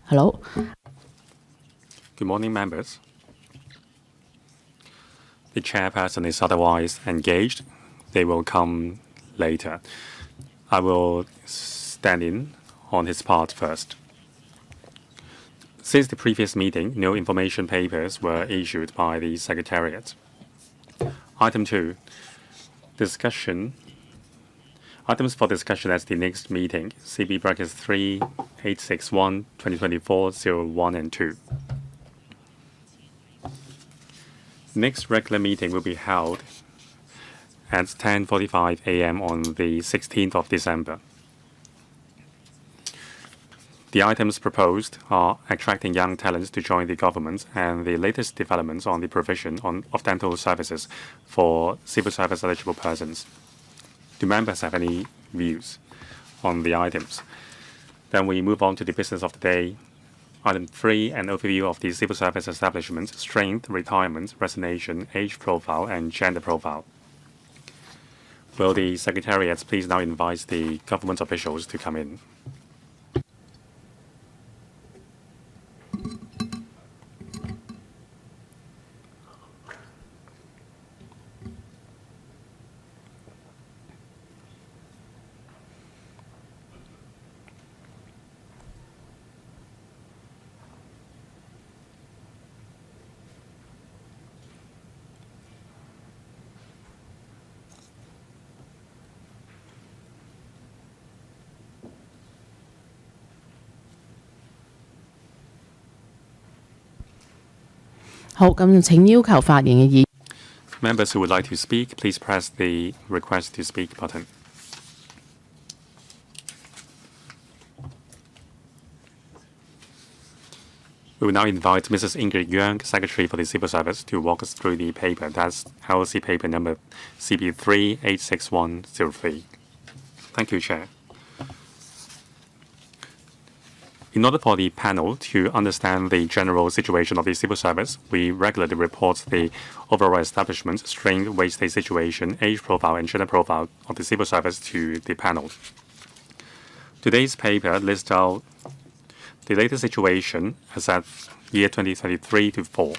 Hello. Good morning, members. The chairperson is otherwise engaged. They will come later. I will stand in on his part first. Since the previous meeting, no information papers were issued by the Secretariat. Item 2, discussion. Items for discussion at the next meeting, CB brackets 3861, 2024, 01 and 2. Next regular meeting will be held at 10:45 a.m. on the 16th of December. The items proposed are attracting young talents to join the government and the latest developments on the provision of dental services for civil service eligible persons. Do members have any views on the items? Then we move on to the business of the day. Item 3, an overview of the civil service establishment, strength, retirement, resignation, age profile, and gender profile. Will the Secretariat please now invite the government officials to come in? Members who would like to speak, please press the request to speak button. We will now invite Mrs. Ingrid Yang, Secretary for the Civil Service, to walk us through the paper. That's LC paper number CB386103. Thank you, Chair. In order for the panel to understand the general situation of the civil service, we regularly report the overall establishment, strength, wastage situation, age profile, and gender profile of the civil service to the panel. Today's paper lists out the latest situation as at year 2023 to 4.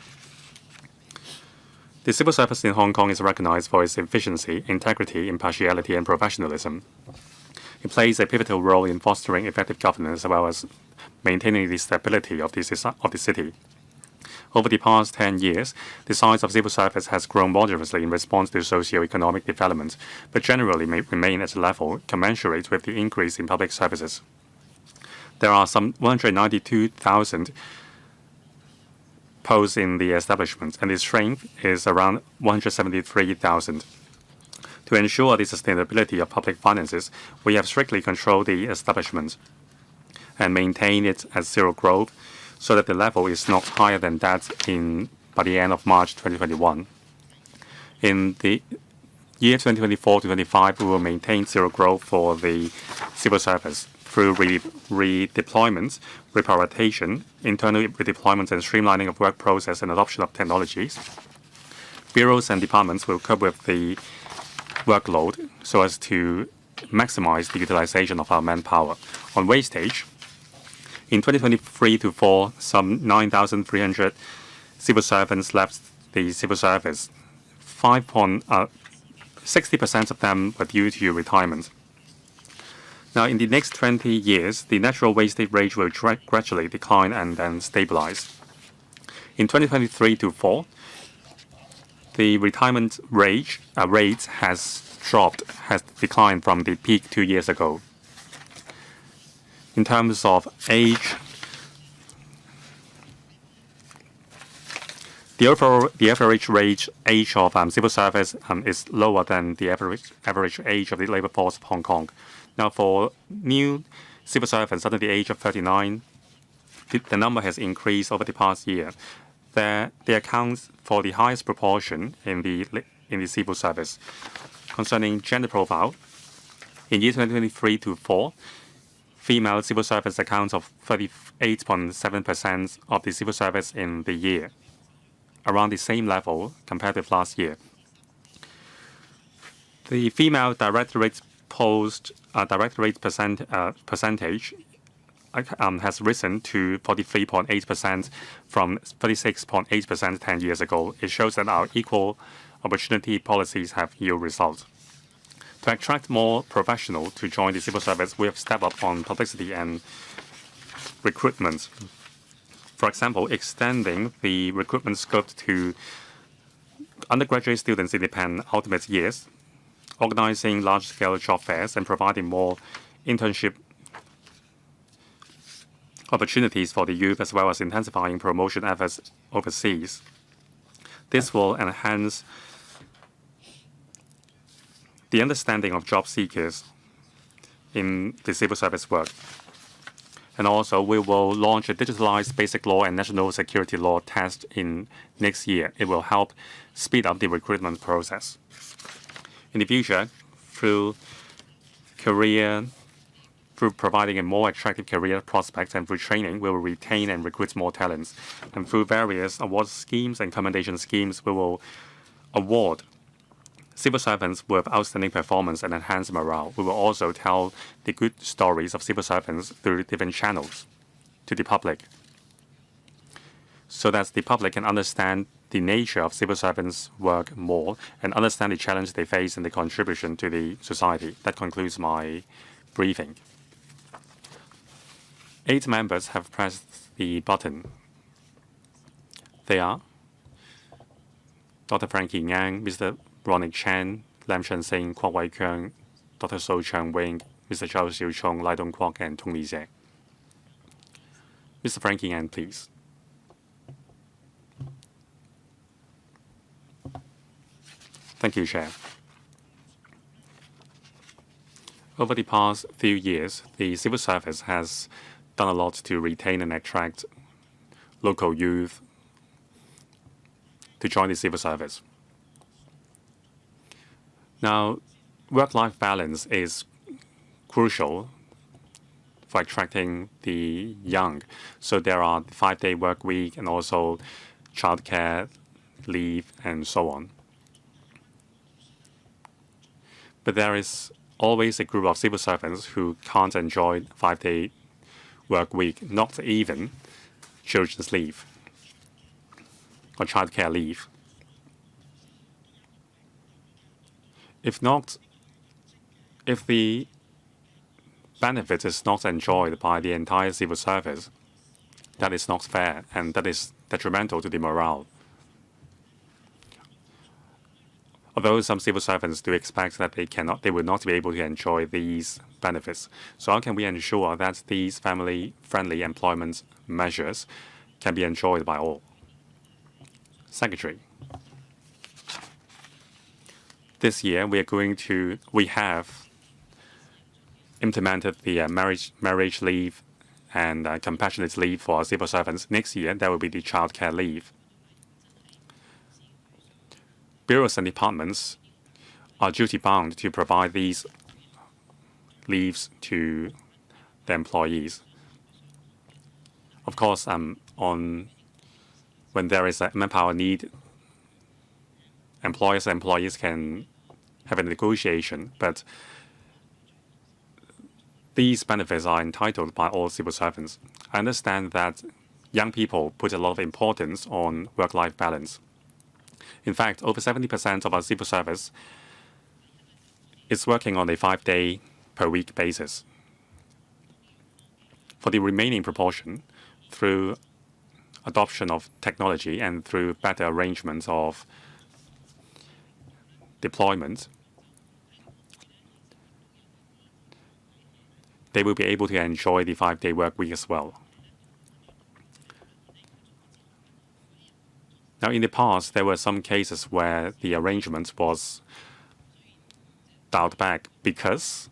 The civil service in Hong Kong is recognized for its efficiency, integrity, impartiality, and professionalism. It plays a pivotal role in fostering effective governance as well as maintaining the stability of the city. Over the past 10 years, the size of civil service has grown moderately in response to socio-economic development, but generally may remain at a level commensurate with the increase in public services. There are some 192,000 posts in the establishment, and its strength is around 173,000. To ensure the sustainability of public finances, we have strictly controlled the establishment and maintain it at zero growth so that the level is not higher than that by the end of March 2021. In the year 2024 to 25, we will maintain zero growth for the civil service through redeployments, reprioritization, internal redeployments, and streamlining of work process and adoption of technologies. Bureaus and departments will cope with the workload so as to maximize the utilization of our manpower. On wastage, in 2023 to 4, some 9,300 civil servants left the civil service. 60% of them were due to retirement. Now, in the next 20 years, the natural wastage rate will gradually decline and then stabilize. In 2023 to 4, the retirement rate has declined from the peak 2 years ago. In terms of age, the average age of civil service is lower than the average age of the labor force of Hong Kong. Now, for new civil servants under the age of 39, the number has increased over the past year. They account for the highest proportion in the civil service. Concerning gender profile, in year 2023 to 4, female civil service accounts of 38.7% of the civil service in the year, around the same level compared with last year. The female directorate percentage has risen to 43.8% from 36.8% 10 years ago. It shows that our equal opportunity policies have yield results. To attract more professionals to join the civil service, we have stepped up on publicity and recruitment. For example, extending the recruitment scope to undergraduate students in the penultimate years, organizing large-scale job fairs, and providing more internship opportunities for the youth, as well as intensifying promotion efforts overseas. This will enhance the understanding of job seekers in the civil service work. And also, we will launch a digitalized basic law and national security law test in next year. It will help speed up the recruitment process. In the future, through providing a more attractive career prospects and through training, we will retain and recruit more talents. And through various award schemes and commendation schemes, we will award civil servants with outstanding performance and enhance morale. We will also tell the good stories of civil servants through different channels to the public, so that the public can understand the nature of civil servants' work more and understand the challenge they face and the contribution to the society. That concludes my briefing. 8 members have pressed the button. They are Dr. Frankie Yang, Mr. Ronnie Chan, Lam Chen Sing, Kwok Wai Keung, Dr. So Chang Wing, Mr. Zhao Xiu Chong, Lai Dong Kwok, and Tong Li Jie. Mr. Frankie Yang, please. Thank you, Chair. Over the past few years, the civil service has done a lot to retain and attract local youth to join the civil service. Now, work-life balance is crucial for attracting the young. So there are the 5-day work week and also childcare leave and so on. But there is always a group of civil servants who can't enjoy 5-day work week, not even children's leave or childcare leave. If the benefit is not enjoyed by the entire civil service, that is not fair and that is detrimental to the morale. Although some civil servants do expect that they will not be able to enjoy these benefits. So how can we ensure that these family-friendly employment measures can be enjoyed by all? Secretary. This year, we have implemented the marriage leave and compassionate leave for civil servants. Next year, there will be the childcare leave. Bureaus and departments are duty-bound to provide these leaves to the employees. Of course, when there is a manpower need, employers and employees can have a negotiation, but these benefits are entitled by all civil servants. I understand that young people put a lot of importance on work-life balance. In fact, over 70% of our civil service is working on a 5-day per week basis. For the remaining proportion, through adoption of technology and through better arrangements of deployment, they will be able to enjoy the 5-day work week as well. Now, in the past, there were some cases where the arrangement was dialed back because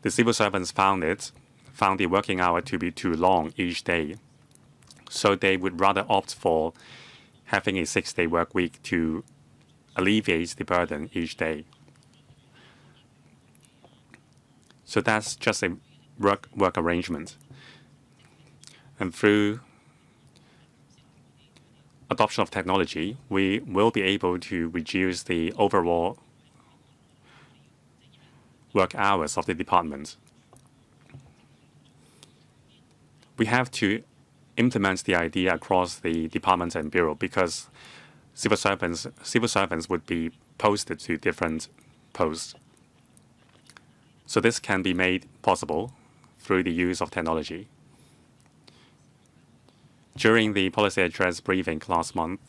the civil servants found the working hour to be too long each day. So they would rather opt for having a 6-day work week to alleviate the burden each day. So that's just a work arrangement. And through adoption of technology, we will be able to reduce the overall work hours of the department. we have to implement the idea across the departments and bureau because civil servants would be posted to different posts. So this can be made possible through the use of technology. During the policy address briefing last month,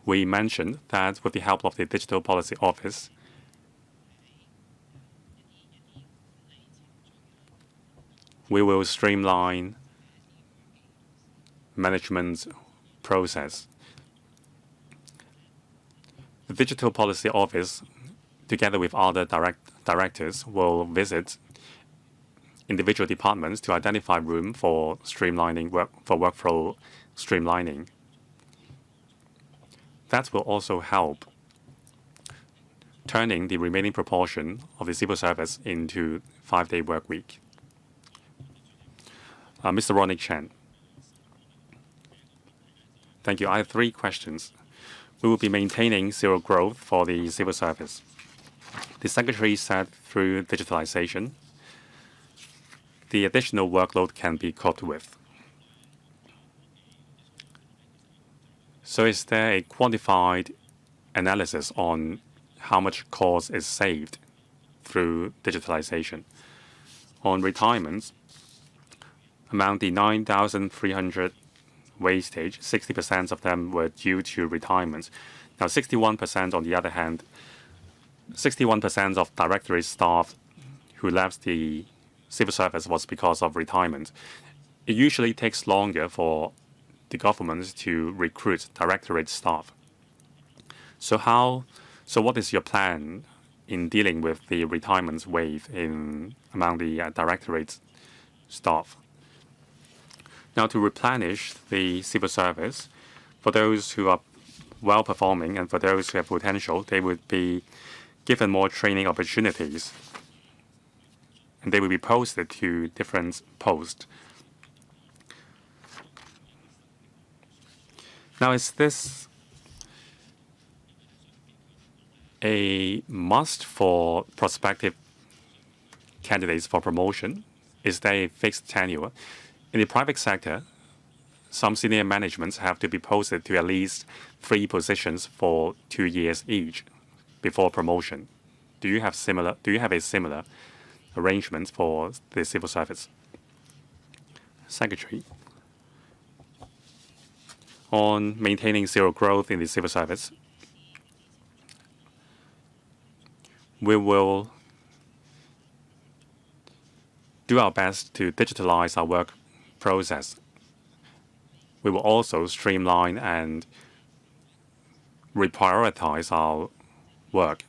we mentioned that with the help of the Digital Policy Office, we will streamline management process. The Digital Policy Office, together with other directors, will visit individual departments to identify room for streamlining workflow streamlining. That will also help turning the remaining proportion of the civil service into 5-day work week. Mr. Ronnie Chen. Thank you. I have 3 questions. We will be maintaining zero growth for the civil service. The Secretary said through digitalization, the additional workload can be coped with. So is there a quantified analysis on how much cost is saved through digitalization? On retirements, among the 9,300 wastage, 60% of them were due to retirement. Now, 61% on the other hand, 61% of directorate staff who left the civil service was because of retirement. It usually takes longer for the government to recruit directorate staff. So what is your plan in dealing with the retirement wave among the directorate staff? Now, to replenish the civil service, for those who are well-performing and for those who have potential, they would be given more training opportunities, and they will be posted to different posts. Now, is this a must for prospective candidates for promotion? Is there a fixed tenure? In the private sector, some senior managements have to be posted to at least 3 positions for 2 years each before promotion. Do you have a similar arrangement for the civil service? Secretary. On maintaining zero growth in the civil service, we will do our best to digitalize our work process. We will also streamline and reprioritize our work.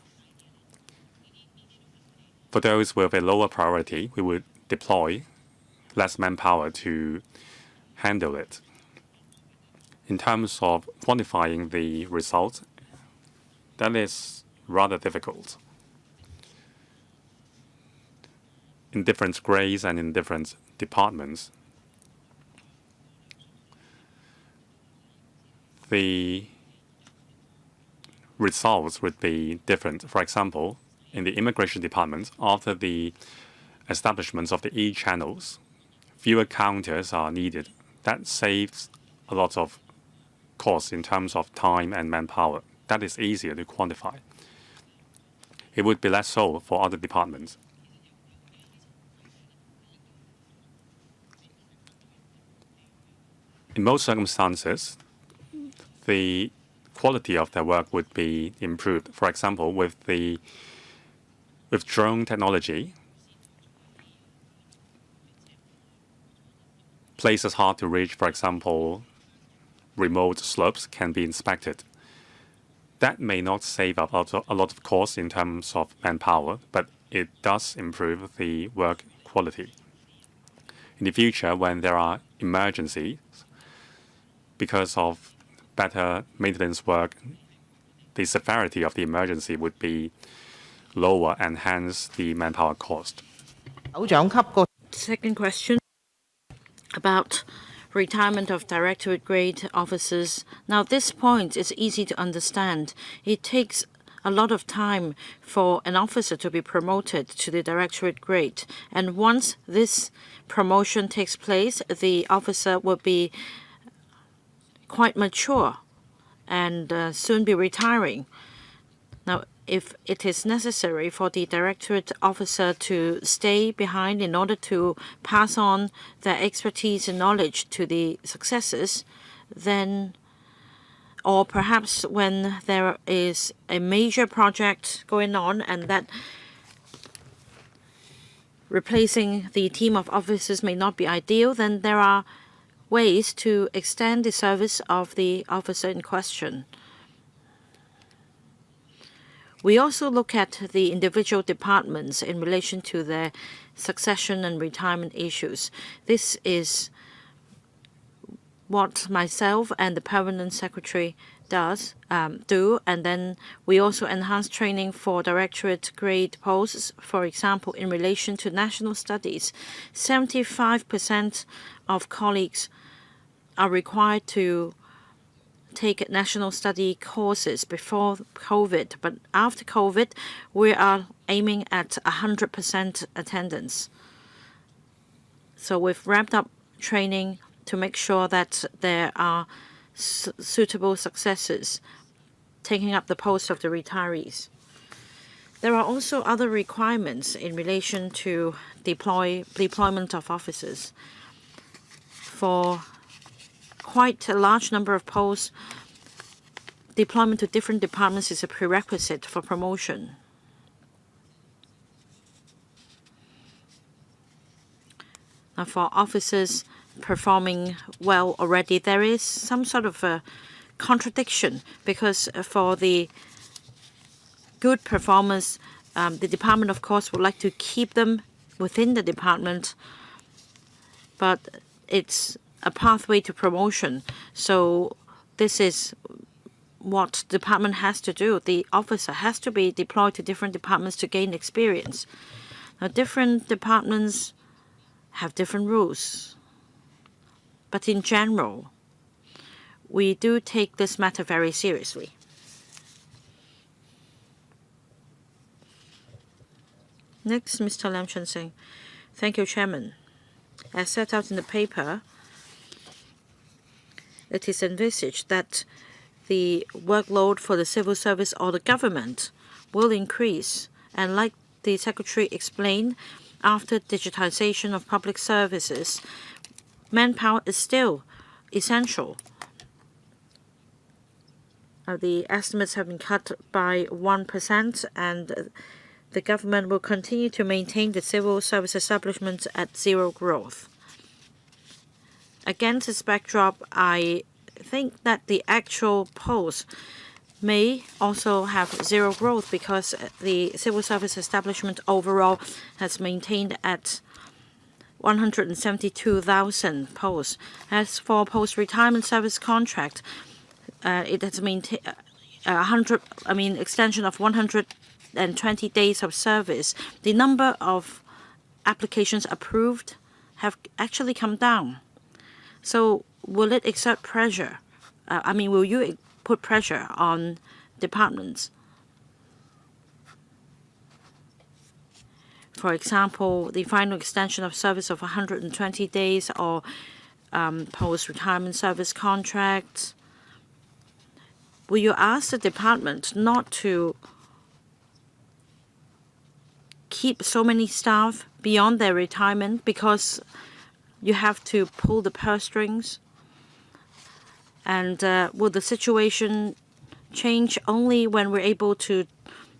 For those with a lower priority, we would deploy less manpower to handle it. In terms of quantifying the results, that is rather difficult. In different grades and in different departments, the results would be different. For example, in the immigration department, after the establishment of the e-channels, fewer counters are needed. That saves a lot of costs in terms of time and manpower. That is easier to quantify. It would be less so for other departments. In most circumstances, the quality of their work would be improved. For example, with drone technology, places hard to reach, for example, remote slopes can be inspected. That may not save up a lot of cost in terms of manpower, but it does improve the work quality. In the future, when there are emergencies, because of better maintenance work, the severity of the emergency would be lower and hence the manpower cost. Second question about retirement of directorate grade officers. Now, this point is easy to understand. It takes a lot of time for an officer to be promoted to the directorate grade. And once this promotion takes place, the officer will be quite mature and soon be retiring. Now, if it is necessary for the directorate officer to stay behind in order to pass on their expertise and knowledge to the successors, then, or perhaps when there is a major project going on and that replacing the team of officers may not be ideal, then there are ways to extend the service of the officer in question. We also look at the individual departments in relation to their succession and retirement issues. This is what myself and the permanent secretary do, and then we also enhance training for directorate grade posts. For example, in relation to national studies, 75% of colleagues are required to take national study courses before COVID, but after COVID, we are aiming at 100% attendance. So we've ramped up training to make sure that there are suitable successors taking up the post of the retirees. There are also other requirements in relation to deployment of officers. For quite a large number of posts, deployment to different departments is a prerequisite for promotion. Now, for officers performing well already, there is some sort of a contradiction, because for the good performers, the department, of course, would like to keep them within the department, but it's a pathway to promotion. So this is what the department has to do. The officer has to be deployed to different departments to gain experience. Now, different departments have different rules, but in general, we do take this matter very seriously. Next, Mr. Lam Chun Sing. Thank you, Chairman. As set out in the paper, it is envisaged that the workload for the civil service or the government will increase. And like the Secretary explained, after digitization of public services, manpower is still essential. The estimates have been cut by 1%, and the government will continue to maintain the civil service establishment at zero growth. Against this backdrop, I think that the actual posts may also have zero growth, because the civil service establishment overall has maintained at 172,000 posts. As for post-retirement service contract, it has maintained extension of 120 days of service. The number of applications approved have actually come down. So will it exert pressure? Will you put pressure on departments? For example, the final extension of service of 120 days or post-retirement service contracts. Will you ask the department not to keep so many staff beyond their retirement because you have to pull the purse strings? And will the situation change only when we're able to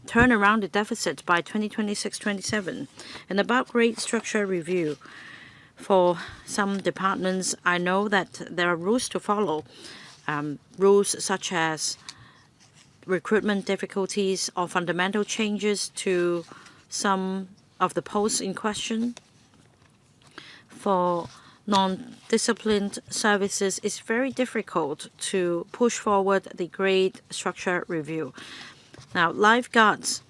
turn around the deficit by 2026-27? And about grade structure review, for some departments, I know that there are rules to follow, rules such as recruitment difficulties or fundamental changes to some of the posts in question. For non-disciplined services, it's very difficult to push forward the grade structure review. Now, lifeguards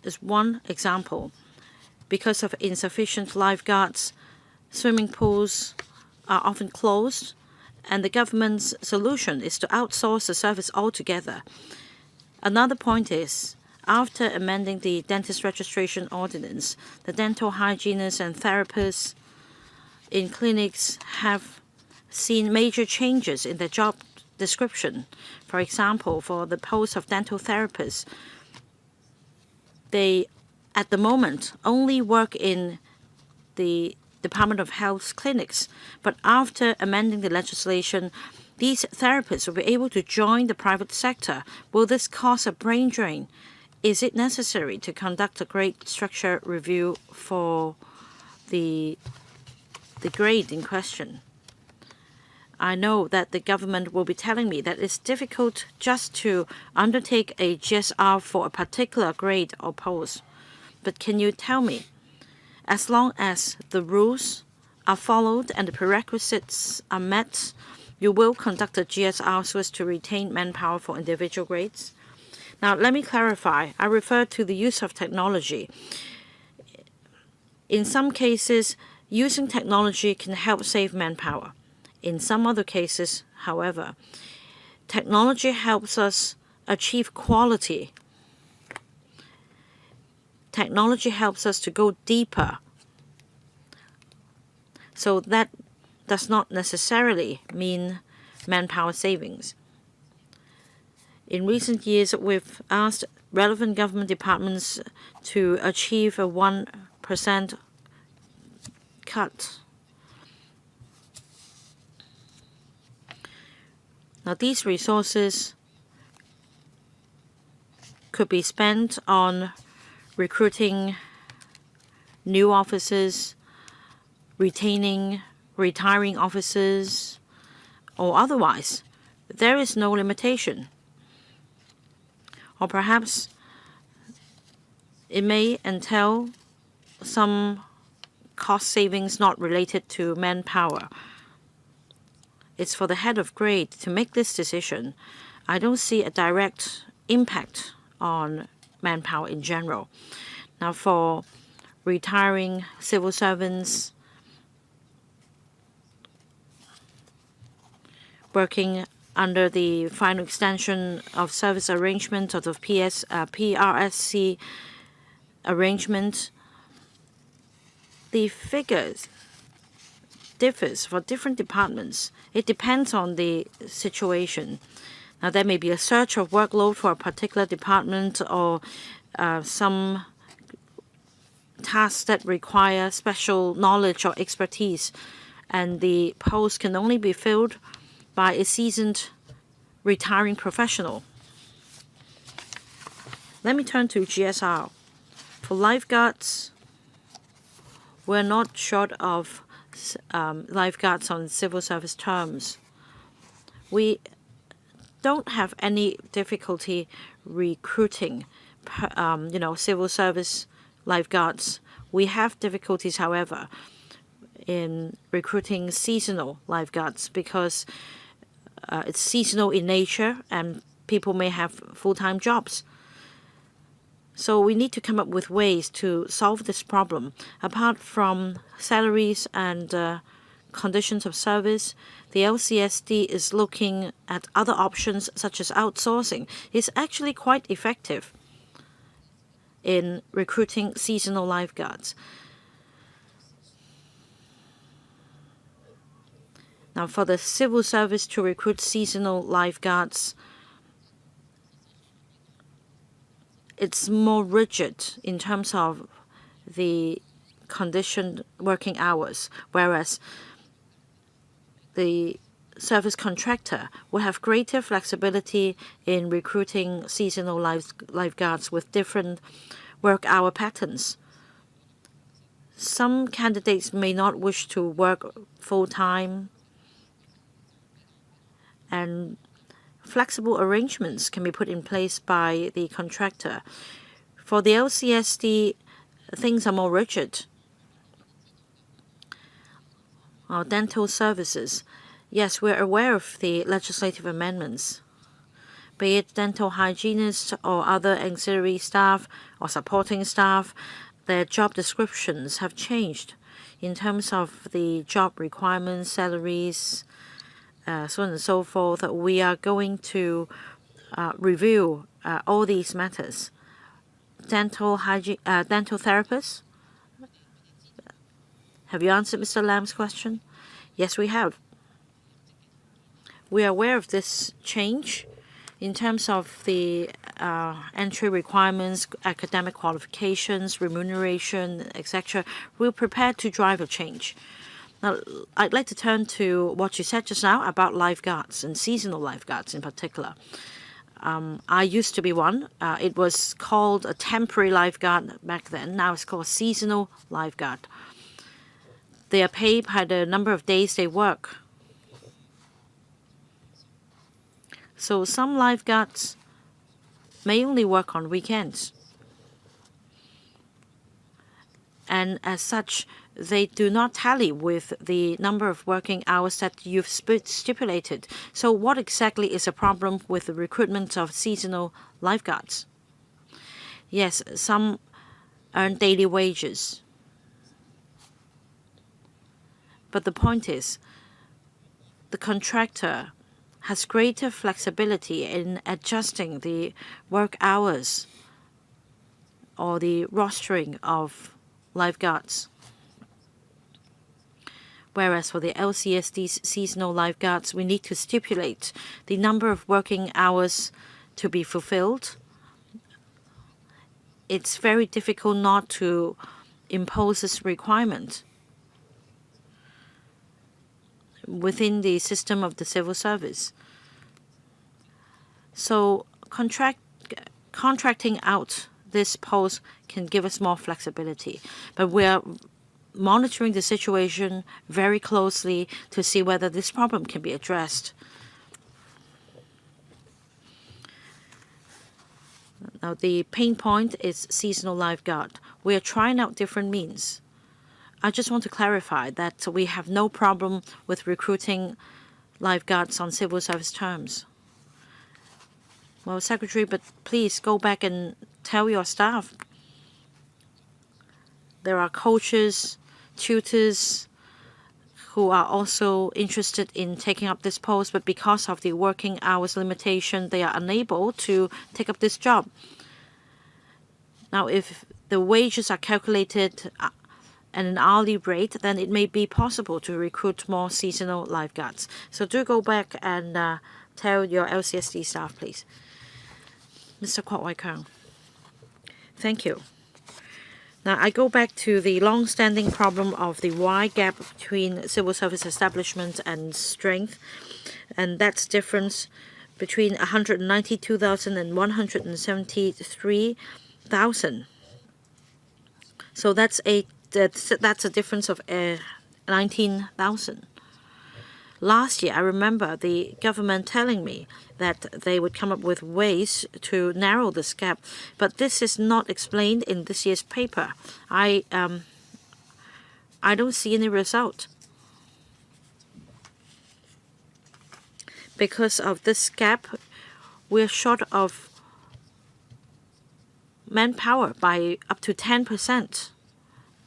is one example. Because of insufficient lifeguards, swimming pools are often closed, and the government's solution is to outsource the service altogether. Another point is, after amending the dentist registration ordinance, the dental hygienists and therapists in clinics have seen major changes in their job description. For example, for the post of dental therapists, they at the moment only work in the Department of Health clinics, but after amending the legislation, these therapists will be able to join the private sector. Will this cause a brain drain? Is it necessary to conduct a grade structure review for the grade in question? I know that the government will be telling me that it's difficult just to undertake a GSR for a particular grade or post. But can you tell me, as long as the rules are followed and the prerequisites are met, you will conduct a GSR so as to retain manpower for individual grades? Now, let me clarify. I refer to the use of technology. In some cases, using technology can help save manpower. In some other cases, however, technology helps us achieve quality. Technology helps us to go deeper. So that does not necessarily mean manpower savings. In recent years, we've asked relevant government departments to achieve a 1% cut. Now, these resources could be spent on recruiting new officers, retaining retiring officers, or otherwise. There is no limitation. Or perhaps it may entail some cost savings not related to manpower. It's for the head of grade to make this decision. I don't see a direct impact on manpower in general. Now, for retiring civil servants working under the final extension of service arrangement of the PRSC arrangement, the figures differs for different departments. It depends on the situation. Now, there may be a surge of workload for a particular department or some tasks that require special knowledge or expertise, and the post can only be filled by a seasoned retiring professional. Let me turn to GSR. For lifeguards, we're not short of lifeguards on civil service terms. We don't have any difficulty recruiting, civil service lifeguards. We have difficulties, however, in recruiting seasonal lifeguards because it's seasonal in nature and people may have full-time jobs. So we need to come up with ways to solve this problem. Apart from salaries and conditions of service, the LCSD is looking at other options such as outsourcing. It's actually quite effective in recruiting seasonal lifeguards. Now, for the civil service to recruit seasonal lifeguards, it's more rigid in terms of the conditioned working hours, whereas the service contractor will have greater flexibility in recruiting seasonal lifeguards with different work hour patterns. Some candidates may not wish to work full-time, and flexible arrangements can be put in place by the contractor. For the LCSD, things are more rigid. Our dental services, yes, we're aware of the legislative amendments. Be it dental hygienists or other auxiliary staff or supporting staff, their job descriptions have changed in terms of the job requirements, salaries, so on and so forth. We are going to review all these matters. Dental therapists. Have you answered Mr. Lam's question? Yes, we have. We are aware of this change in terms of the entry requirements, academic qualifications, remuneration, etc. We're prepared to drive a change. Now, I'd like to turn to what you said just now about lifeguards and seasonal lifeguards in particular. I used to be one. It was called a temporary lifeguard back then. Now it's called seasonal lifeguard. They are paid by the number of days they work. So some lifeguards may only work on weekends. And as such, they do not tally with the number of working hours that you've stipulated. So what exactly is the problem with the recruitment of seasonal lifeguards? Yes, some earn daily wages. But the point is, the contractor has greater flexibility in adjusting the work hours or the rostering of lifeguards. Whereas for the LCSD's seasonal lifeguards, we need to stipulate the number of working hours to be fulfilled. It's very difficult not to impose this requirement within the system of the civil service. So contracting out this post can give us more flexibility. But we are monitoring the situation very closely to see whether this problem can be addressed. Now, the pain point is seasonal lifeguard. We are trying out different means. I just want to clarify that we have no problem with recruiting lifeguards on civil service terms. Well, Secretary, but please go back and tell your staff. There are coaches, tutors who are also interested in taking up this post, but because of the working hours limitation, they are unable to take up this job. Now, if the wages are calculated at an hourly rate, then it may be possible to recruit more seasonal lifeguards. So do go back and tell your LCSD staff, please. Mr. Kwok Wai Keung. Thank you. Now, I go back to the long-standing problem of the wide gap between civil service establishment and strength, and that's difference between 192,000 and 173,000. So that's a difference of 19,000. Last year, I remember the government telling me that they would come up with ways to narrow this gap, but this is not explained in this year's paper. I don't see any result. Because of this gap, we're short of manpower by up to 10%.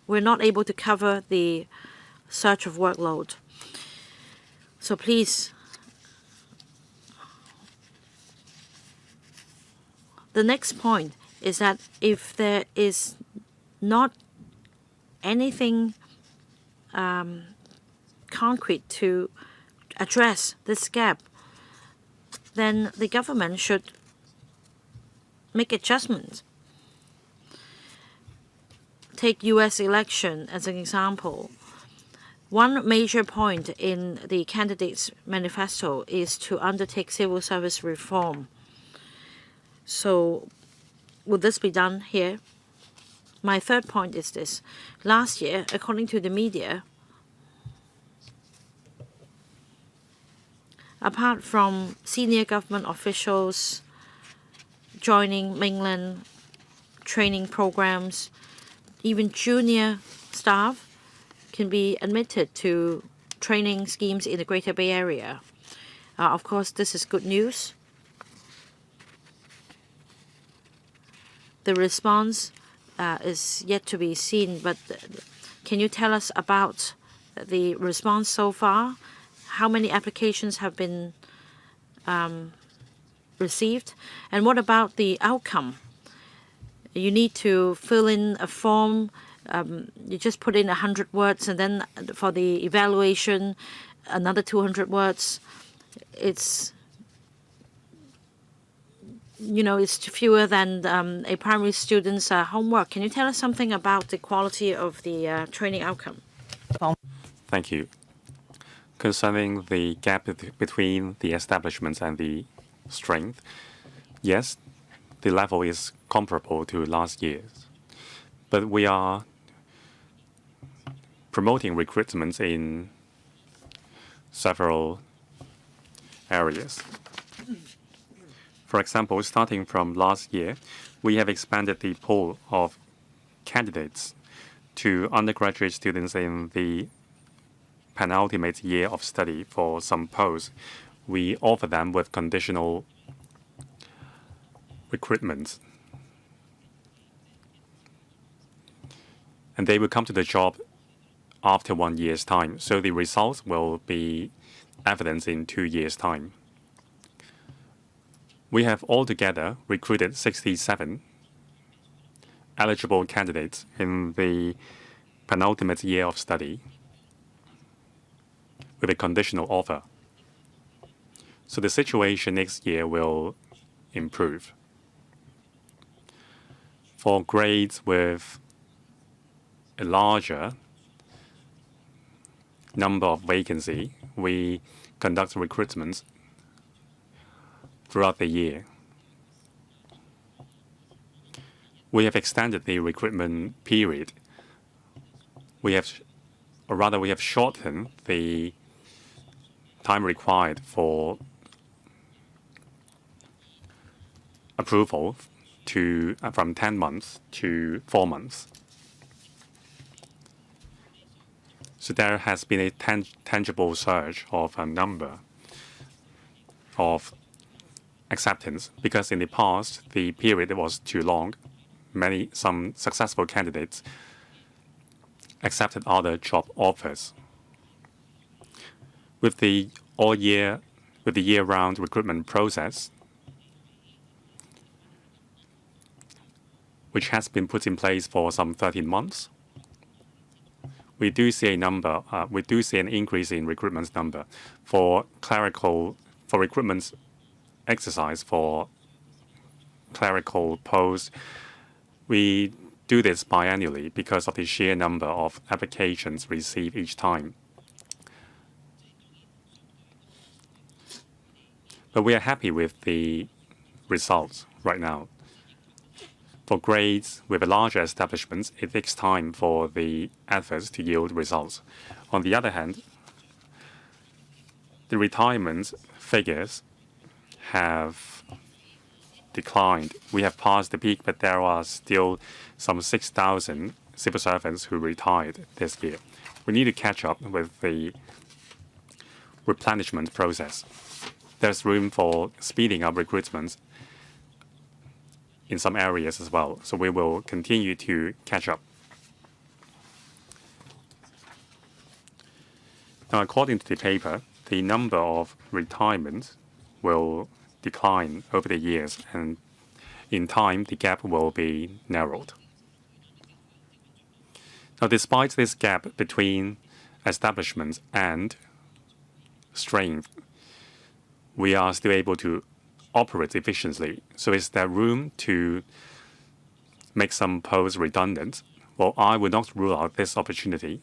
We're not able to cover the surge of workload. So please, the next point is that if there is not anything concrete to address this gap, then the government should make adjustments. Take U.S. election as an example. One major point in the candidate's manifesto is to undertake civil service reform. So, will this be done here? My third point is this. Last year, according to the media, apart from senior government officials joining mainland training programs, even junior staff can be admitted to training schemes in the Greater Bay Area. Of course, this is good news. The response is yet to be seen, but can you tell us about the response so far? How many applications have been received? And what about the outcome? You need to fill in a form. You just put in 100 words, and then for the evaluation, another 200 words. It's it's fewer than a primary student's homework. Can you tell us something about the quality of the training outcome? Thank you. Concerning the gap between the establishments and the strength, yes, the level is comparable to last year's. But we are promoting recruitment in several areas. For example, starting from last year, we have expanded the pool of candidates to undergraduate students in the penultimate year of study for some posts. We offer them with conditional recruitment. And they will come to the job after 1 year's time. So the results will be evident in 2 years' time. We have altogether recruited 67 eligible candidates in the penultimate year of study with a conditional offer. So the situation next year will improve. For grades with a larger number of vacancy, we conduct recruitment throughout the year. We have extended the recruitment period. We have shortened the time required for approval from 10 months to 4 months. So there has been a tangible surge of a number of acceptance, because in the past the period was too long. Some successful candidates accepted other job offers. With the year-round recruitment process, which has been put in place for some 13 months, we do see an increase in recruitment number for recruitment exercise for clerical posts. We do this biannually because of the sheer number of applications received each time. But we are happy with the results right now. For grades with a larger establishment, it takes time for the efforts to yield results. On the other hand, the retirement figures have declined. We have passed the peak, but there are still some 6,000 civil servants who retired this year. We need to catch up with the replenishment process. There's room for speeding up recruitment in some areas as well, so we will continue to catch up. Now, according to the paper, the number of retirements will decline over the years, and in time, the gap will be narrowed. Now, despite this gap between establishments and strength, we are still able to operate efficiently. So is there room to make some posts redundant? Well, I would not rule out this opportunity.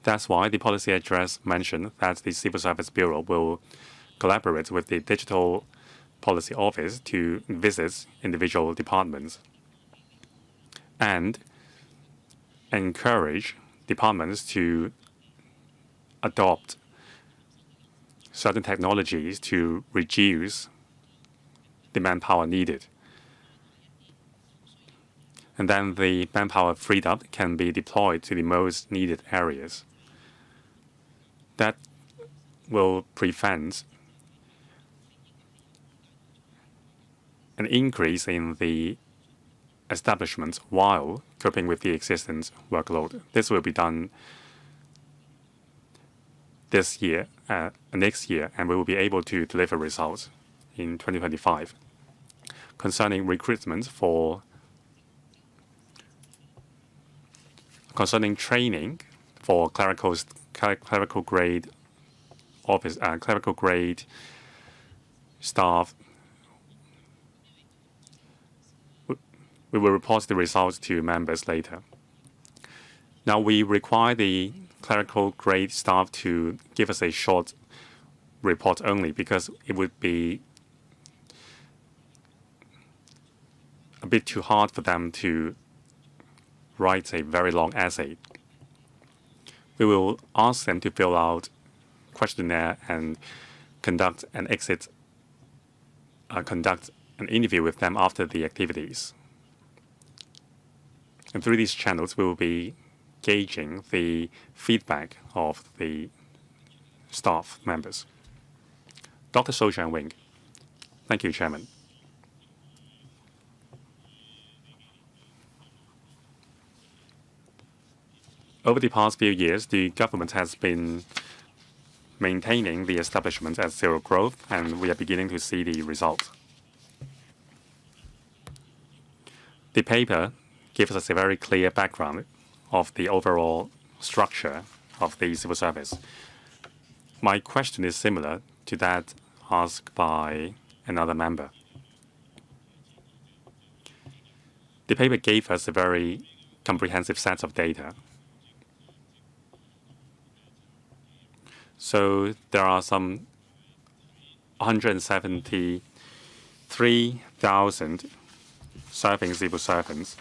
That's why the policy address mentioned that the Civil Service Bureau will collaborate with the Digital Policy Office to visit individual departments and encourage departments to adopt certain technologies to reduce the manpower needed. And then the manpower freed up can be deployed to the most needed areas. That will prevent an increase in the establishments while coping with the existing workload. This will be done this year, next year, and we will be able to deliver results in 2025 concerning recruitment concerning training for clerical grade clerical grade staff. We will report the results to members later. Now we require the clerical grade staff to give us a short report only because it would be a bit too hard for them to write a very long essay. We will ask them to fill out questionnaire and conduct an interview with them after the activities. And through these channels, we will be gauging the feedback of the staff members. Dr. So Jianwing. Thank you, Chairman. Over the past few years, the government has been maintaining the establishment at zero growth, and we are beginning to see the result. The paper gives us a very clear background of the overall structure of the civil service. My question is similar to that asked by another member. The paper gave us a very comprehensive set of data. So there are some 173,000 serving civil servants.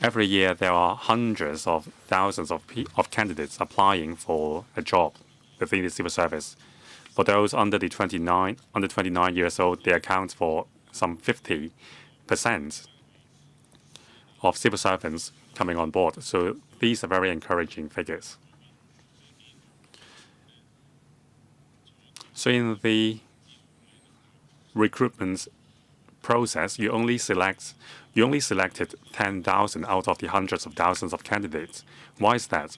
Every year, there are hundreds of thousands of candidates applying for a job within the civil service. For those under 29 years old, they account for some 50% of civil servants coming on board. So these are very encouraging figures. So in the recruitment process, you only selected 10,000 out of the hundreds of thousands of candidates. Why is that?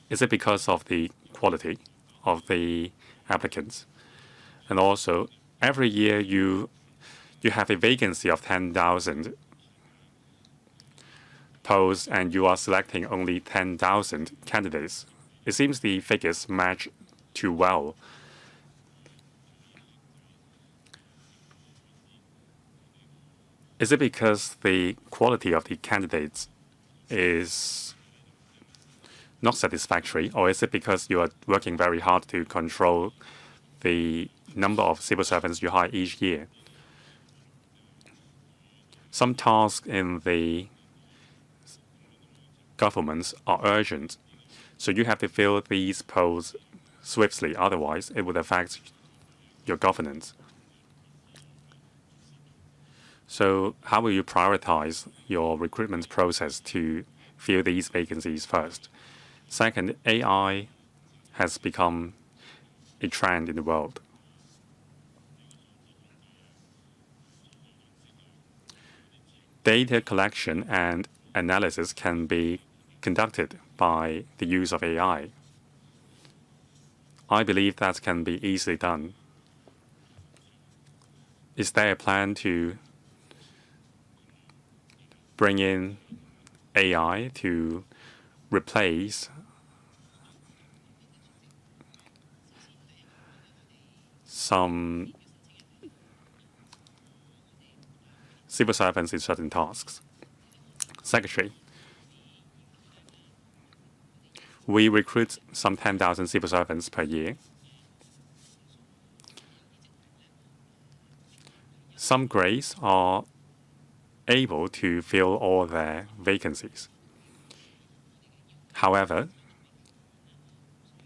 Is it because of the quality of the applicants? And also, every year you have a vacancy of 10,000 posts, and you are selecting only 10,000 candidates. It seems the figures match too well. Is it because the quality of the candidates is not satisfactory, or is it because you are working very hard to control the number of civil servants you hire each year? Some tasks in the governments are urgent, so you have to fill these posts swiftly, otherwise it would affect your governance. So how will you prioritize your recruitment process to fill these vacancies first? Second, AI has become a trend in the world. Data collection and analysis can be conducted by the use of AI. I believe that can be easily done. Is there a plan to bring in AI to replace some civil servants in certain tasks? Secretary, we recruit some 10,000 civil servants per year. Some grades are able to fill all their vacancies. However,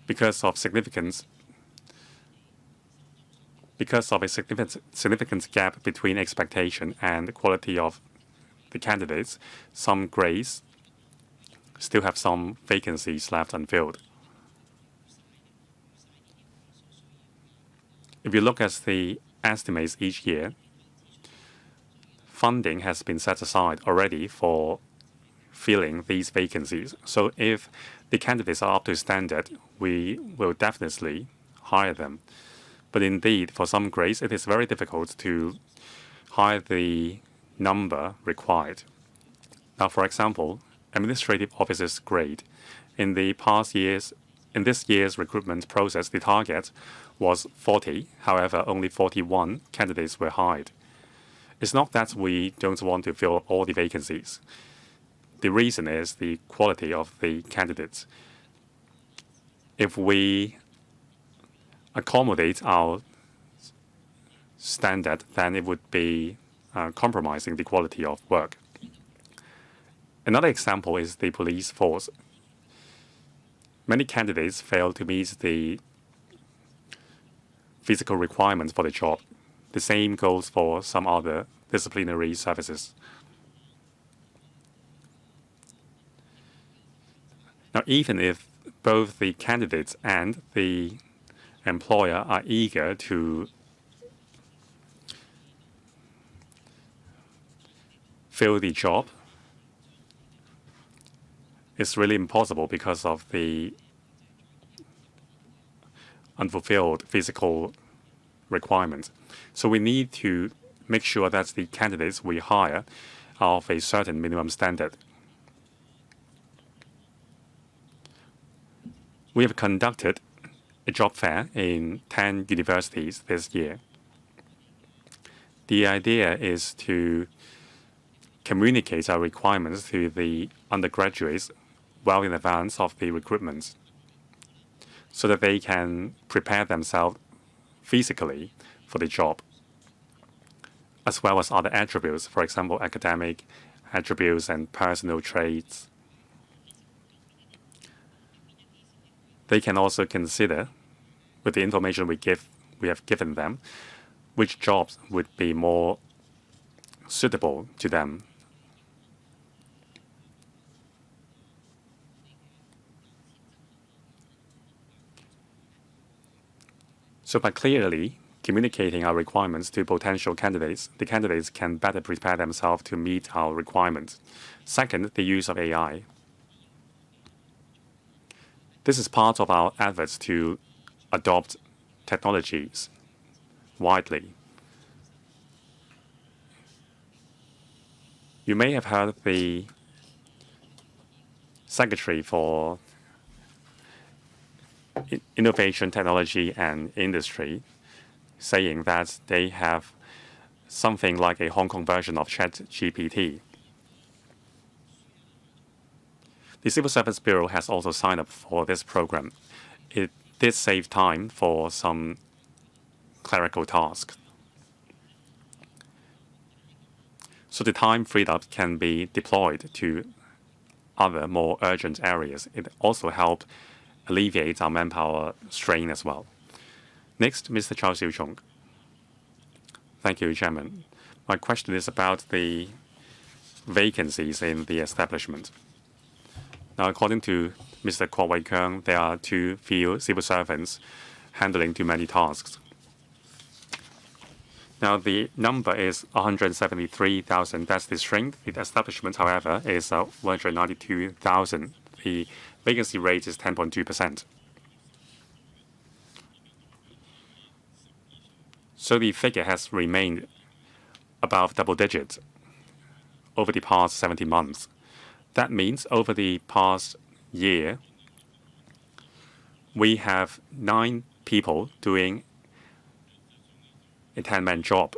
because of a significant gap between expectation and the quality of the candidates, some grades still have some vacancies left unfilled. If you look at the estimates each year, funding has been set aside already for filling these vacancies. So if the candidates are up to standard, we will definitely hire them. But indeed, for some grades, it is very difficult to hire the number required. Now, for example, administrative officers grade. In this year's recruitment process, the target was 40. However, only 41 candidates were hired. It's not that we don't want to fill up all the vacancies. The reason is the quality of the candidates. If we accommodate our standard, then it would be compromising the quality of work. Another example is the police force. Many candidates fail to meet the physical requirements for the job. The same goes for some other disciplinary services. Now, even if both the candidates and the employer are eager to fill the job, it's really impossible because of the unfulfilled physical requirements. So we need to make sure that the candidates we hire are of a certain minimum standard. We have conducted a job fair in 10 universities this year. The idea is to communicate our requirements to the undergraduates well in advance of the recruitment so that they can prepare themselves physically for the job, as well as other attributes, for example, academic attributes and personal traits. They can also consider, with the information we have given them, which jobs would be more suitable to them. So by clearly communicating our requirements to potential candidates, the candidates can better prepare themselves to meet our requirements. Second, the use of AI. This is part of our efforts to adopt technologies widely. You may have heard the Secretary for Innovation, Technology and Industry saying that they have something like a Hong Kong version of ChatGPT. The Civil Service Bureau has also signed up for this program. It did save time for some clerical tasks. So the time freed up can be deployed to other more urgent areas. It also helped alleviate our manpower strain as well. Next, Mr. Charles Xiu-chung. Thank you, Chairman. My question is about the vacancies in the establishment. Now, according to Mr. Kwok Wai-keung, there are too few civil servants handling too many tasks. Now, the number is 173,000. That's the strength. The establishment, however, is 192,000. The vacancy rate is 10.2%. So the figure has remained above double digits over the past 70 months. That means over the past year, we have 9 people doing a 10-man job.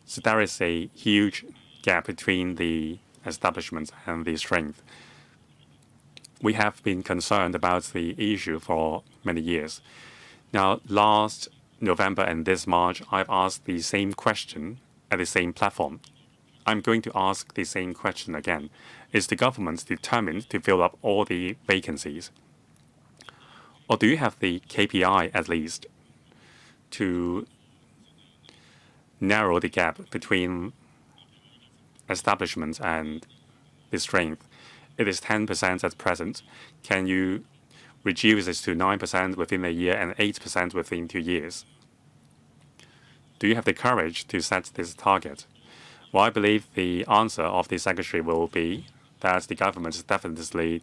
So there is a huge gap between the establishment and the strength. We have been concerned about the issue for many years. Now, last November and this March, I've asked the same question at the same platform. I'm going to ask the same question again. Is the government determined to fill up all the vacancies? Or do you have the KPI at least to narrow the gap between establishments and the strength? It is 10% at present. Can you reduce this to 9% within a year and 8% within 2 years? Do you have the courage to set this target? Well, I believe the answer of the Secretary will be that the government is definitely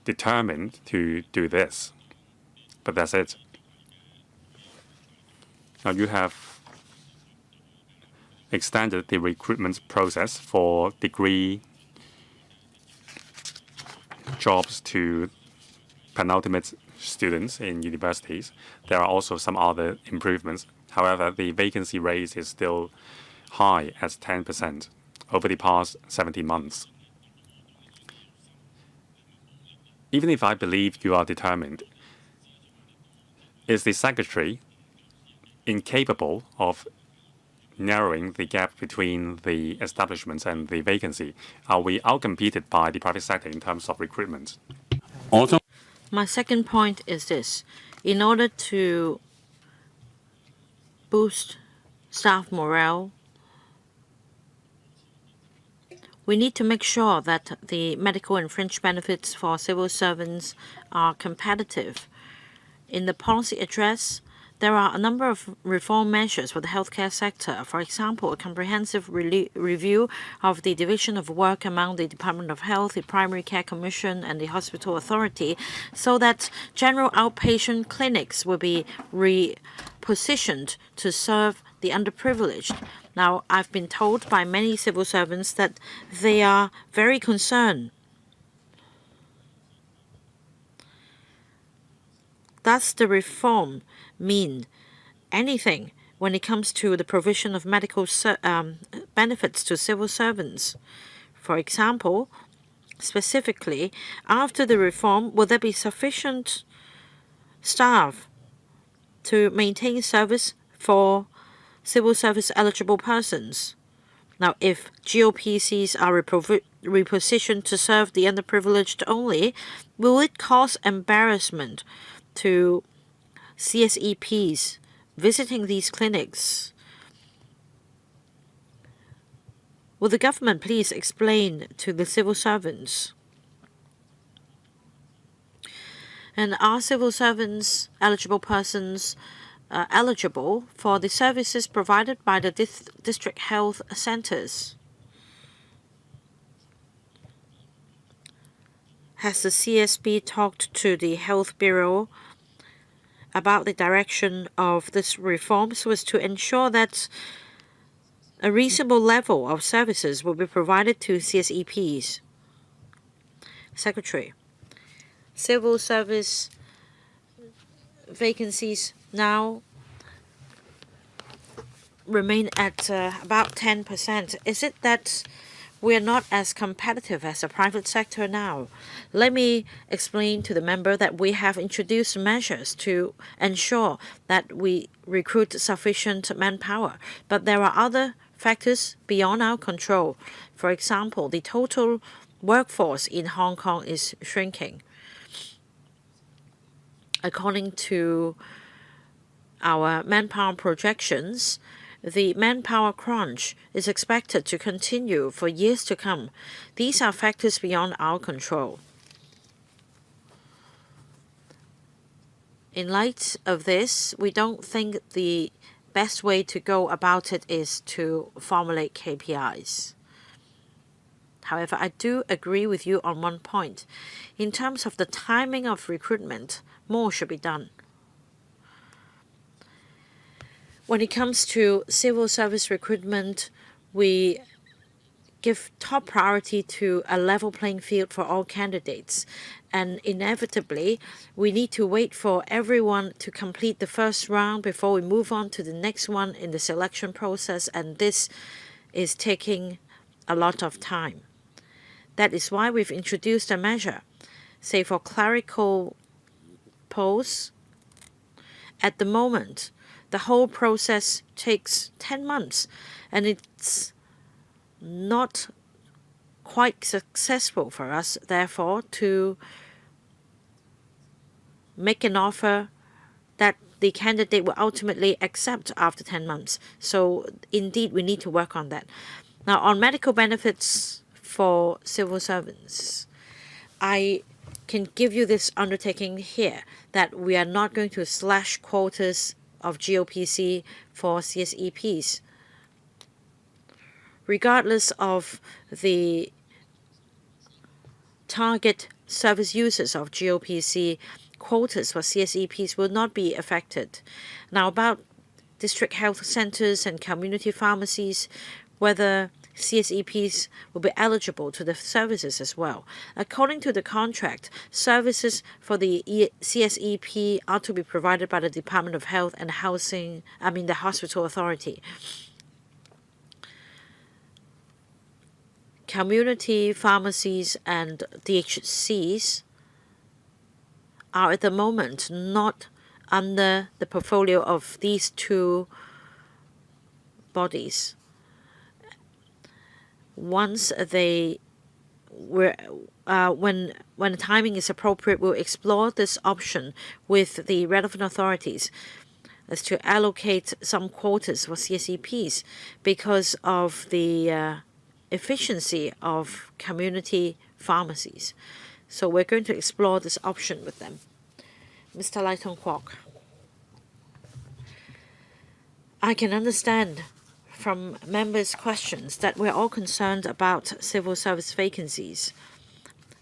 determined to do this. But that's it. Now, you have extended the recruitment process for degree jobs to penultimate students in universities. There are also some other improvements. However, the vacancy rate is still high at 10% over the past 17 months. Even if I believe you are determined, is the Secretary incapable of narrowing the gap between the establishments and the vacancy? Are we outcompeted by the private sector in terms of recruitment? My second point is this. In order to boost staff morale, we need to make sure that the medical and fringe benefits for civil servants are competitive. In the policy address, there are a number of reform measures for the healthcare sector. For example, a comprehensive review of the division of work among the Department of Health, the Primary Care Commission, and the Hospital Authority, so that general outpatient clinics will be repositioned to serve the underprivileged. Now, I've been told by many civil servants that they are very concerned. Does the reform mean anything when it comes to the provision of medical benefits to civil servants? For example, specifically, after the reform, will there be sufficient staff to maintain service for civil service eligible persons? Now, if GOPCs are repositioned to serve the underprivileged only, will it cause embarrassment to CSEPs visiting these clinics? Will the government please explain to the civil servants? And are civil servants eligible persons eligible for the services provided by the district health centers? Has the CSB talked to the Health Bureau about the direction of this reform so as to ensure that a reasonable level of services will be provided to CSEPs? Secretary, civil service vacancies now remain at about 10%. Is it that we are not as competitive as the private sector now? Let me explain to the member that we have introduced measures to ensure that we recruit sufficient manpower, but there are other factors beyond our control. For example, the total workforce in Hong Kong is shrinking. According to our manpower projections, the manpower crunch is expected to continue for years to come. These are factors beyond our control. In light of this, we don't think the best way to go about it is to formulate KPIs. However, I do agree with you on one point. In terms of the timing of recruitment, more should be done. When it comes to civil service recruitment, we give top priority to a level playing field for all candidates. And inevitably, we need to wait for everyone to complete the first round before we move on to the next one in the selection process, and this is taking a lot of time. That is why we've introduced a measure, say for clerical posts. At the moment, the whole process takes 10 months, and it's not quite successful for us, therefore, to make an offer that the candidate will ultimately accept after 10 months. So, indeed, we need to work on that. Now, on medical benefits for civil servants, I can give you this undertaking here that we are not going to slash quotas of GOPC for CSEPs. Regardless of the target service users of GOPC, quotas for CSEPs will not be affected. Now, about district health centers and community pharmacies, whether CSEPs will be eligible to the services as well. According to the contract, services for the CSEP are to be provided by the Department of Health and the Hospital Authority. Community pharmacies and DHCs are at the moment not under the portfolio of these two bodies. Once they were, when the timing is appropriate, we'll explore this option with the relevant authorities as to allocate some quotas for CSEPs because of the efficiency of community pharmacies. So we're going to explore this option with them. Mr. Lai Tong Kwok. I can understand from members' questions that we're all concerned about civil service vacancies.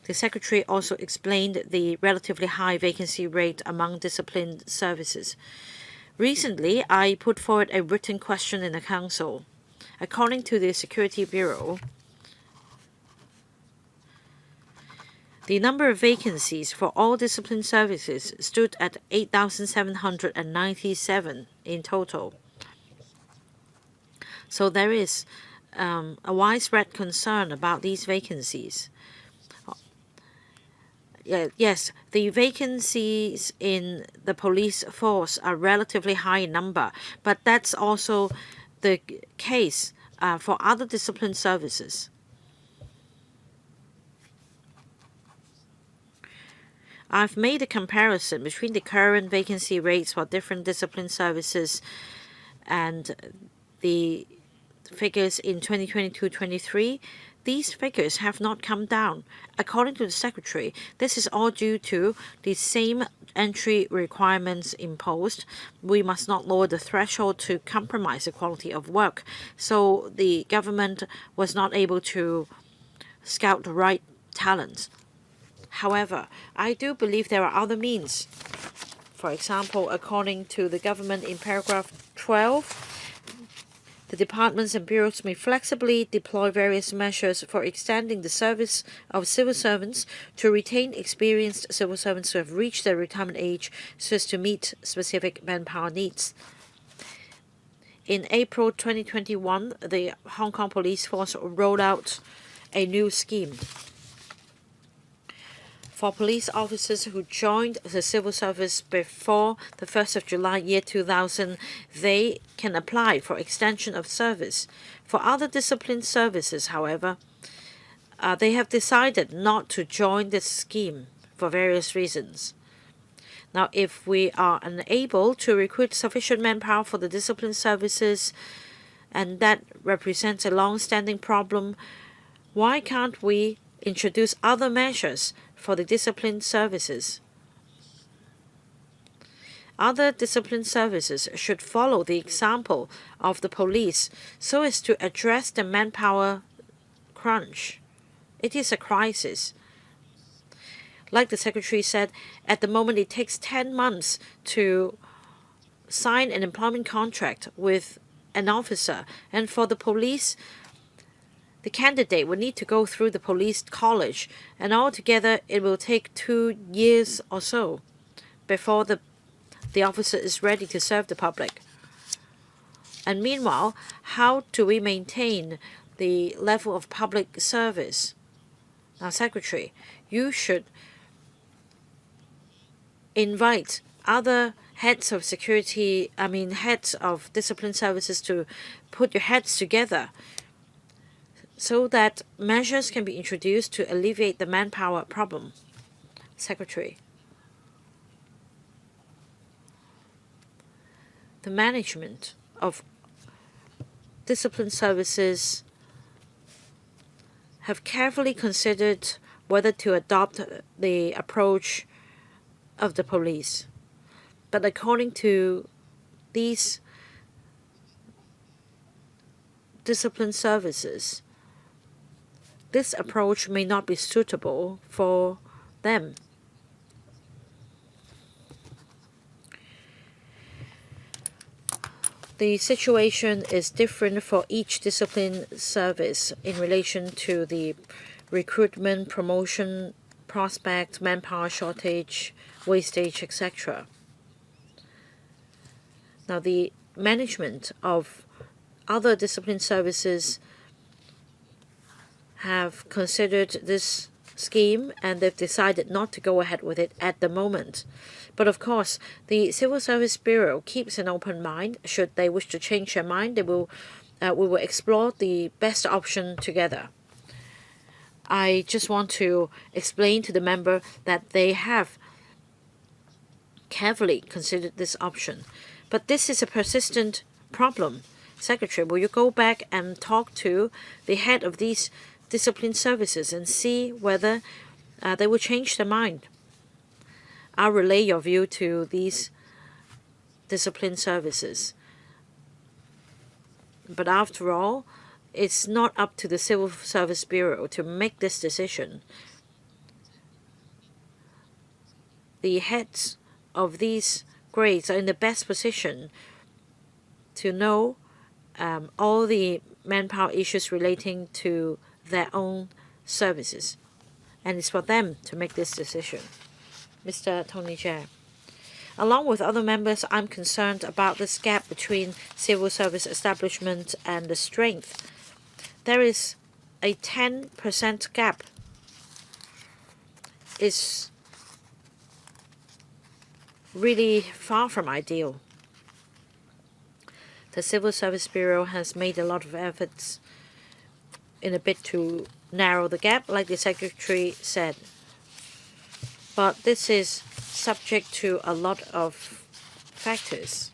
The Secretary also explained the relatively high vacancy rate among disciplined services. Recently, I put forward a written question in the Council. According to the Security Bureau, the number of vacancies for all disciplined services stood at 8,797 in total. So there is a widespread concern about these vacancies. Yes, the vacancies in the police force are relatively high in number, but that's also the case for other disciplined services. I've made a comparison between the current vacancy rates for different disciplined services and the figures in 2022-23. These figures have not come down. According to the Secretary, this is all due to the same entry requirements imposed. We must not lower the threshold to compromise the quality of work. So the government was not able to scout the right talents. However, I do believe there are other means. For example, according to the government in paragraph 12, the departments and bureaus may flexibly deploy various measures for extending the service of civil servants to retain experienced civil servants who have reached their retirement age so as to meet specific manpower needs. In April 2021, the Hong Kong Police Force rolled out a new scheme. For police officers who joined the civil service before the 1st of July year 2000, they can apply for extension of service. For other disciplined services, however, they have decided not to join this scheme for various reasons. Now, if we are unable to recruit sufficient manpower for the disciplined services, and that represents a long-standing problem, why can't we introduce other measures for the disciplined services? Other disciplined services should follow the example of the police so as to address the manpower crunch. It is a crisis. Like the Secretary said, at the moment it takes 10 months to sign an employment contract with an officer, and for the police, the candidate will need to go through the police college, and altogether it will take 2 years or so before the officer is ready to serve the public. And meanwhile, how do we maintain the level of public service? Now, Secretary, you should invite other heads of heads of discipline services to put your heads together so that measures can be introduced to alleviate the manpower problem. Secretary. The management of discipline services have carefully considered whether to adopt the approach of the police. But according to these discipline services, this approach may not be suitable for them. the situation is different for each discipline service in relation to the recruitment, promotion, prospect, manpower shortage, wastage, etc. Now, the management of other discipline services have considered this scheme and they've decided not to go ahead with it at the moment. But of course, the Civil Service Bureau keeps an open mind. Should they wish to change their mind, we will explore the best option together. I just want to explain to the member that they have carefully considered this option. But this is a persistent problem. Secretary, will you go back and talk to the head of these discipline services and see whether they will change their mind? I'll relay your view to these discipline services. But after all, it's not up to the Civil Service Bureau to make this decision. The heads of these grades are in the best position to know all the manpower issues relating to their own services. And it's for them to make this decision. Mr. Tony Chair. Along with other members, I'm concerned about this gap between civil service establishment and the strength. There is a 10% gap. It's really far from ideal. The Civil Service Bureau has made a lot of efforts in a bid to narrow the gap, like the Secretary said. But this is subject to a lot of factors.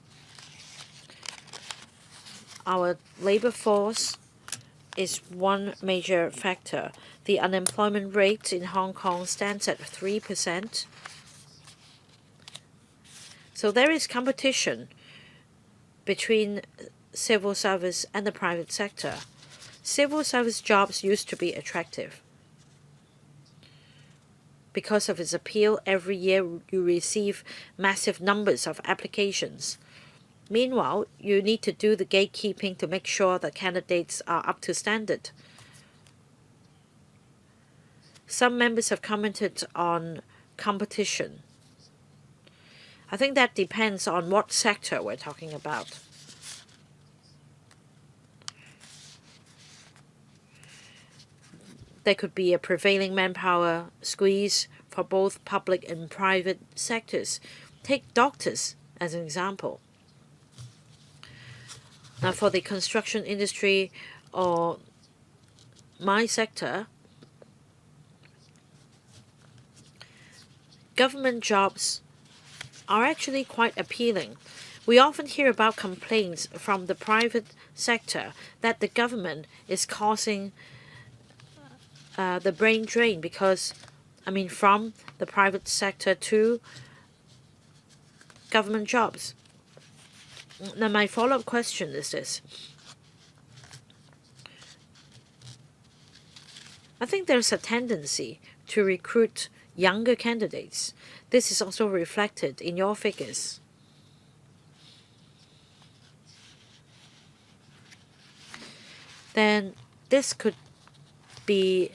Our labor force is one major factor. The unemployment rate in Hong Kong stands at 3%. So there is competition between civil service and the private sector. Civil service jobs used to be attractive. Because of its appeal, every year you receive massive numbers of applications. Meanwhile, you need to do the gatekeeping to make sure that candidates are up to standard. Some members have commented on competition. I think that depends on what sector we're talking about. There could be a prevailing manpower squeeze for both public and private sectors. Take doctors as an example. Now, for the construction industry or my sector, government jobs are actually quite appealing. We often hear about complaints from the private sector that the government is causing the brain drain because, from the private sector to government jobs. Now, my follow-up question is this. I think there's a tendency to recruit younger candidates. This is also reflected in your figures. Then this could be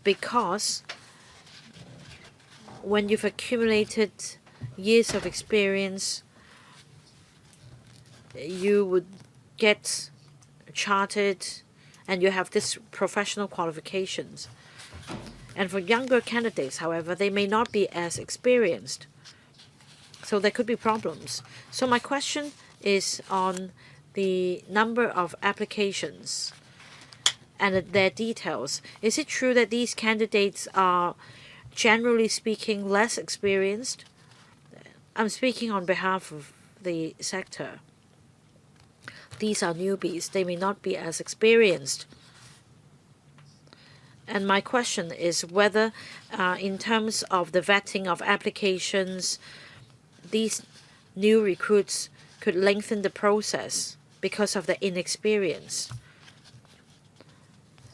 because when you've accumulated years of experience, you would get chartered and you have this professional qualifications. And for younger candidates, however, they may not be as experienced. So there could be problems. So my question is on the number of applications and their details. Is it true that these candidates are, generally speaking, less experienced? I'm speaking on behalf of the sector. These are newbies. They may not be as experienced. And my question is whether, in terms of the vetting of applications, these new recruits could lengthen the process because of the inexperience.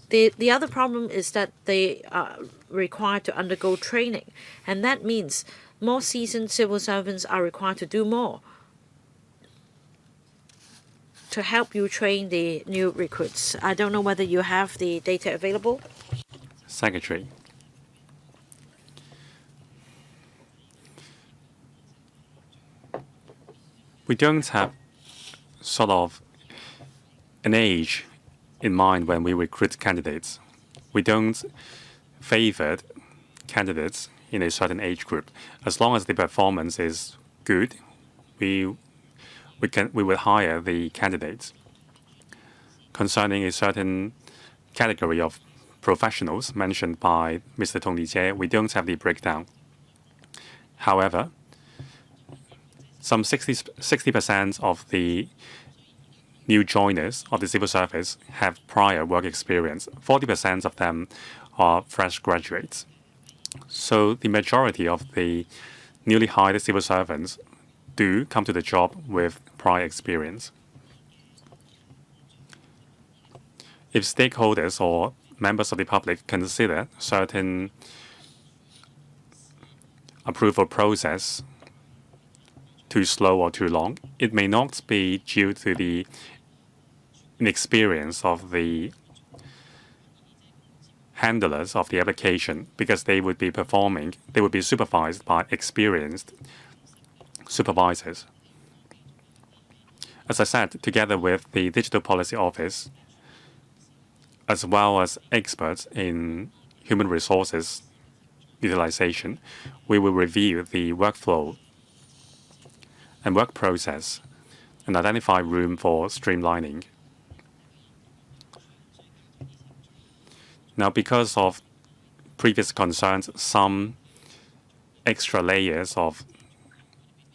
The other problem is that they are required to undergo training, and that means more seasoned civil servants are required to do more. to help you train the new recruits. I don't know whether you have the data available. Secretary. We don't have sort of an age in mind when we recruit candidates. We don't favor candidates in a certain age group. As long as the performance is good, we will hire the candidates. Concerning a certain category of professionals mentioned by Mr. Tong Lijie, we don't have the breakdown. However, some 60% of the new joiners of the civil service have prior work experience. 40% of them are fresh graduates. So the majority of the newly hired civil servants do come to the job with prior experience. If stakeholders or members of the public consider certain approval process too slow or too long, it may not be due to the inexperience of the handlers of the application, because they would be supervised by experienced supervisors. As I said, together with the Digital Policy Office, as well as experts in human resources utilization, we will review the workflow and work process and identify room for streamlining. Now, because of previous concerns, some extra layers of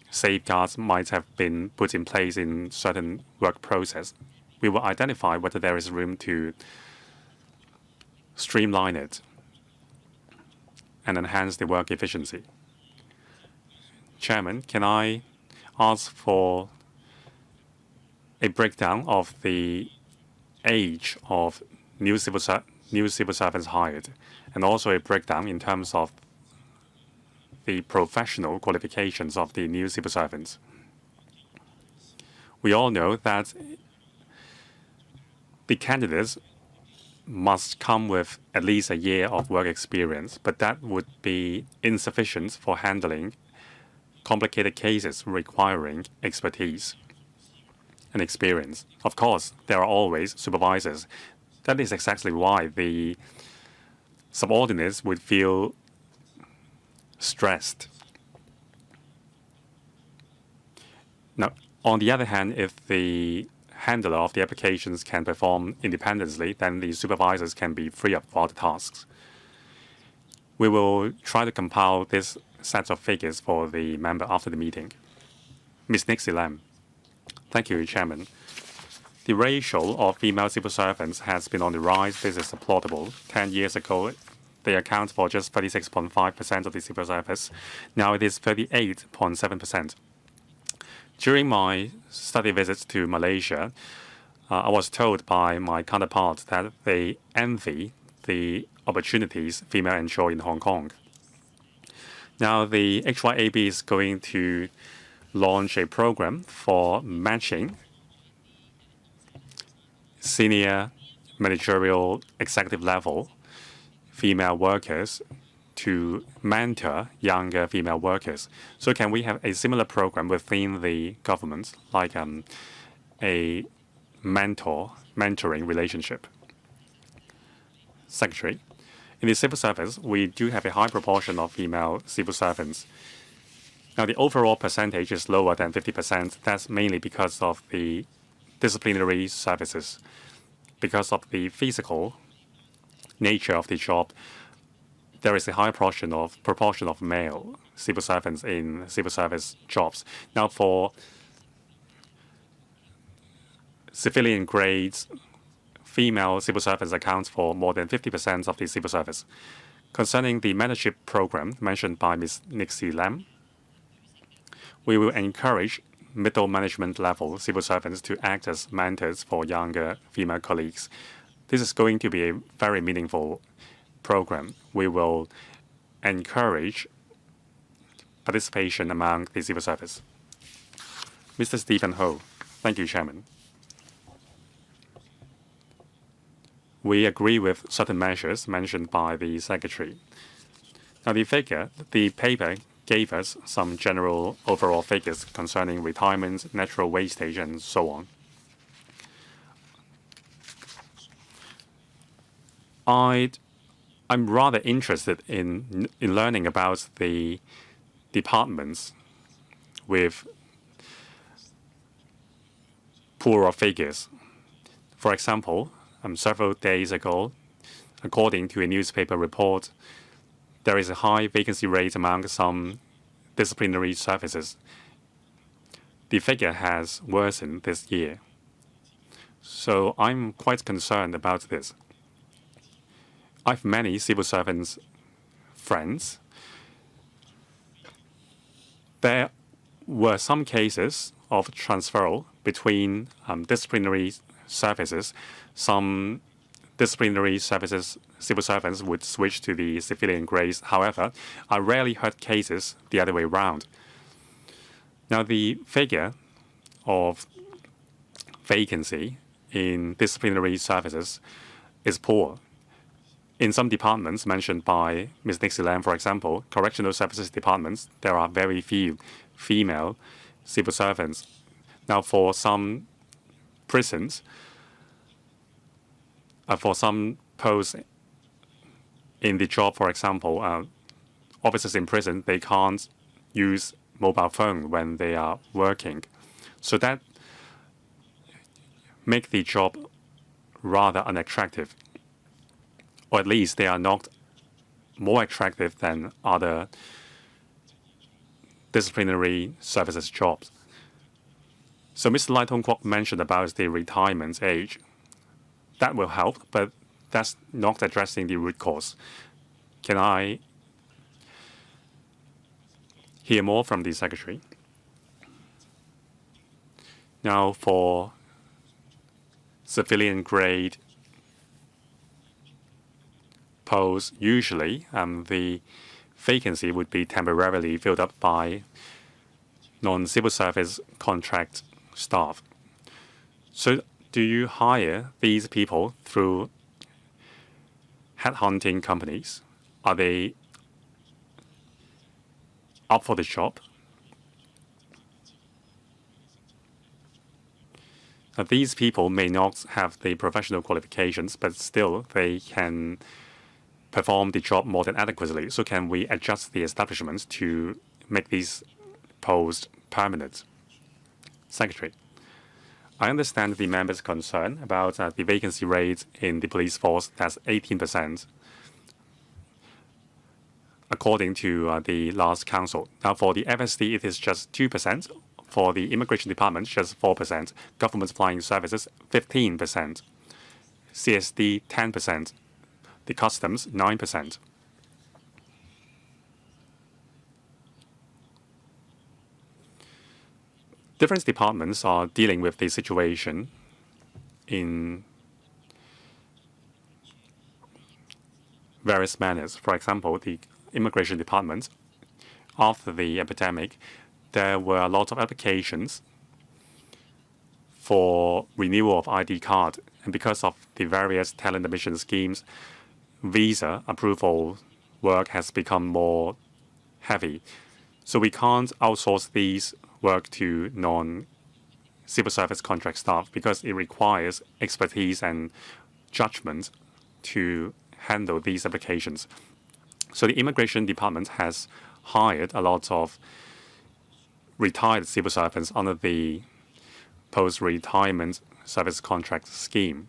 safeguards might have been put in place in certain work process. We will identify whether there is room to streamline it and enhance the work efficiency. Chairman, can I ask for a breakdown of the age of new civil servants hired, and also a breakdown in terms of the professional qualifications of the new civil servants? We all know that the candidates must come with at least a year of work experience, but that would be insufficient for handling complicated cases requiring expertise and experience. Of course, there are always supervisors. That is exactly why the subordinates would feel stressed. Now, on the other hand, if the handler of the applications can perform independently, then the supervisors can be free up for other tasks. We will try to compile this set of figures for the member after the meeting. Ms. Nixie Lam. Thank you, Chairman. The ratio of female civil servants has been on the rise. This is applaudable. 10 years ago, they account for just 36.5% of the civil service. Now it is 38.7%. During my study visits to Malaysia, I was told by my counterparts that they envy the opportunities females enjoy in Hong Kong. Now, the HYAB is going to launch a program for matching senior managerial executive level female workers to mentor younger female workers. So can we have a similar program within the government, like a mentoring relationship? Secretary, in the civil service, we do have a high proportion of female civil servants. Now, the overall percentage is lower than 50%. That's mainly because of the disciplinary services. Because of the physical nature of the job, there is a high proportion of male civil servants in civil service jobs. Now, for civilian grades, female civil servants account for more than 50% of the civil service. Concerning the mentorship program mentioned by Ms. Nixie Lam, we will encourage middle management level civil servants to act as mentors for younger female colleagues. This is going to be a very meaningful program. We will encourage participation among the civil service. Mr. Stephen Ho. Thank you, Chairman. we agree with certain measures mentioned by the Secretary. Now, the paper gave us some general overall figures concerning retirement, natural wastage, and so on. I'm rather interested in learning about the departments with poorer figures. For example, several days ago, according to a newspaper report, there is a high vacancy rate among some disciplinary services. The figure has worsened this year. So I'm quite concerned about this. I have many civil servants friends. There were some cases of transferal between disciplinary services. Some disciplinary services civil servants would switch to the civilian grades. However, I rarely heard cases the other way around. Now, the figure of vacancy in disciplinary services is poor. In some departments mentioned by Ms. Nixie Lam, for example, correctional services departments, there are very few female civil servants. Now, for some prisons, for some posts in the job, for example, officers in prison, they can't use mobile phone when they are working. So that make the job rather unattractive. Or at least they are not more attractive than other disciplinary services jobs. So Mr. Lai Tong Kwok mentioned about the retirement age. That will help, but that's not addressing the root cause. Can I hear more from the Secretary? Now, for civilian grade posts, usually the vacancy would be temporarily filled up by non-civil service contract staff. So do you hire these people through headhunting companies? Are they up for the job? Now, these people may not have the professional qualifications, but still they can perform the job more than adequately. So can we adjust the establishments to make these posts permanent? Secretary, I understand the member's concern about the vacancy rate in the police force. That's 18%, according to the last council. Now, for the FSD, it is just 2%. For the immigration department, just 4%. Government flying services, 15%. CSD, 10%. The customs, 9%. Different departments are dealing with the situation in various manners. For example, the immigration department, after the epidemic, there were a lot of applications for renewal of ID card. And because of the various talent admission schemes, visa approval work has become more heavy. So we can't outsource these work to non-civil service contract staff because it requires expertise and judgment to handle these applications. So the immigration department has hired a lot of retired civil servants under the post-retirement service contract scheme.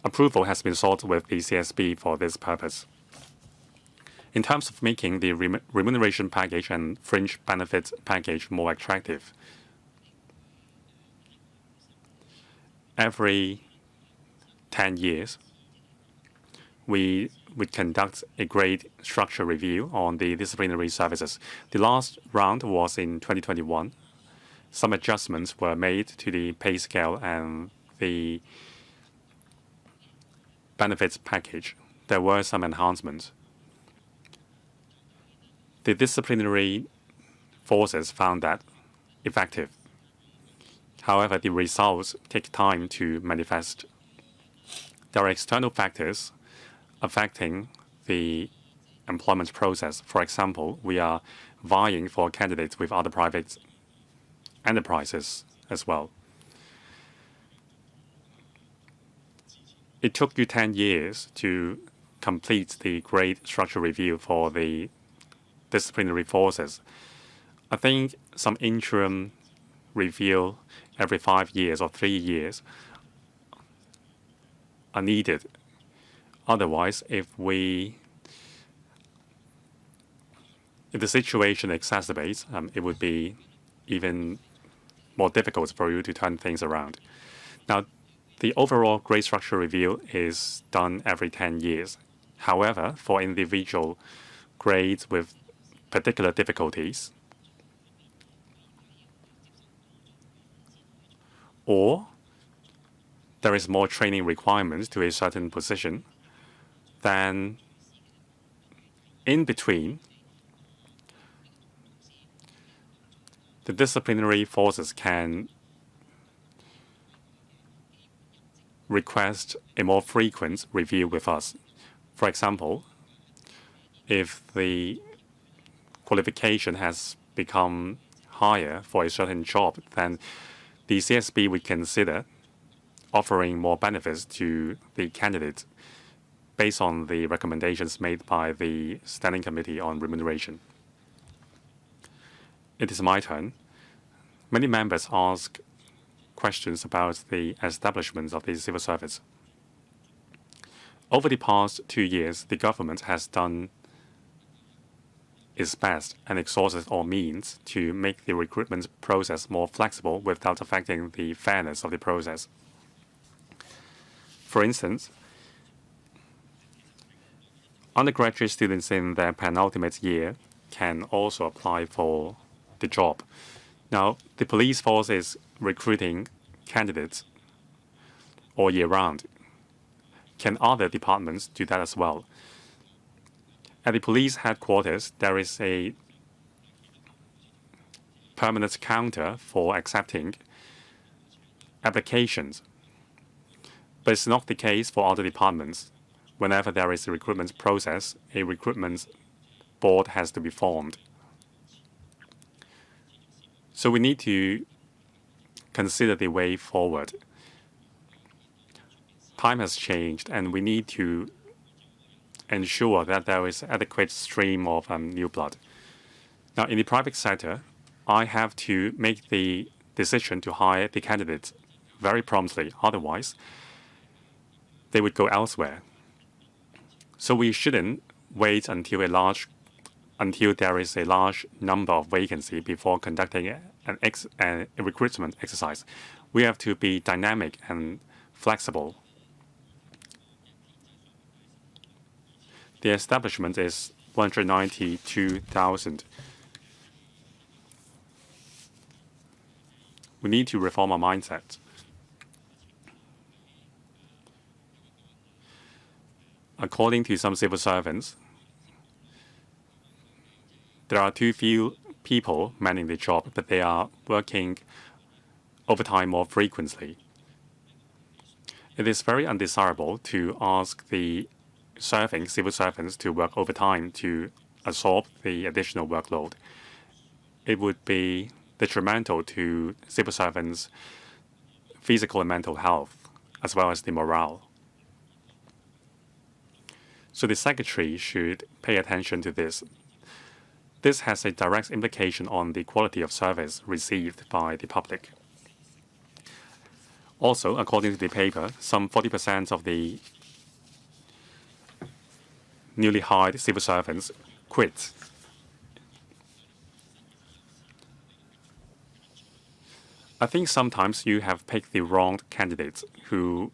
Approval has been sought with the CSB for this purpose. In terms of making the remuneration package and fringe benefits package more attractive, every 10 years, we would conduct a grade structure review on the disciplinary services. The last round was in 2021. Some adjustments were made to the pay scale and the benefits package. There were some enhancements. The disciplinary forces found that effective. However, the results take time to manifest. There are external factors affecting the employment process. For example, we are vying for candidates with other private enterprises as well. It took you 10 years to complete the grade structure review for the disciplinary forces. I think some interim review every 5 years or 3 years are needed. Otherwise, if the situation exacerbates, it would be even more difficult for you to turn things around. Now, the overall grade structure review is done every 10 years. However, for individual grades with particular difficulties, or there is more training requirements to a certain position, then in between, the disciplinary forces can request a more frequent review with us. For example, if the qualification has become higher for a certain job, then the CSB would consider offering more benefits to the candidate based on the recommendations made by the Standing Committee on Remuneration. It is my turn. Many members ask questions about the establishment of the civil service. Over the past 2 years, the government has done its best and exhausted all means to make the recruitment process more flexible without affecting the fairness of the process. For instance, undergraduate students in their penultimate year can also apply for the job. Now, the police force is recruiting candidates all year round. Can other departments do that as well? At the police headquarters, there is a permanent counter for accepting applications. But it's not the case for other departments. Whenever there is a recruitment process, a recruitment board has to be formed. So we need to consider the way forward. Time has changed, and we need to ensure that there is adequate stream of new blood. Now, in the private sector, I have to make the decision to hire the candidates very promptly. Otherwise, they would go elsewhere. So we shouldn't wait until there is a large number of vacancies before conducting a recruitment exercise. We have to be dynamic and flexible. The establishment is 192,000. We need to reform our mindset. According to some civil servants, there are too few people manning the job, but they are working overtime more frequently. It is very undesirable to ask the serving civil servants to work overtime to absorb the additional workload. It would be detrimental to civil servants' physical and mental health, as well as the morale. So the Secretary should pay attention to this. This has a direct implication on the quality of service received by the public. Also, according to the paper, some 40% of the newly hired civil servants quit. I think sometimes you have picked the wrong candidates who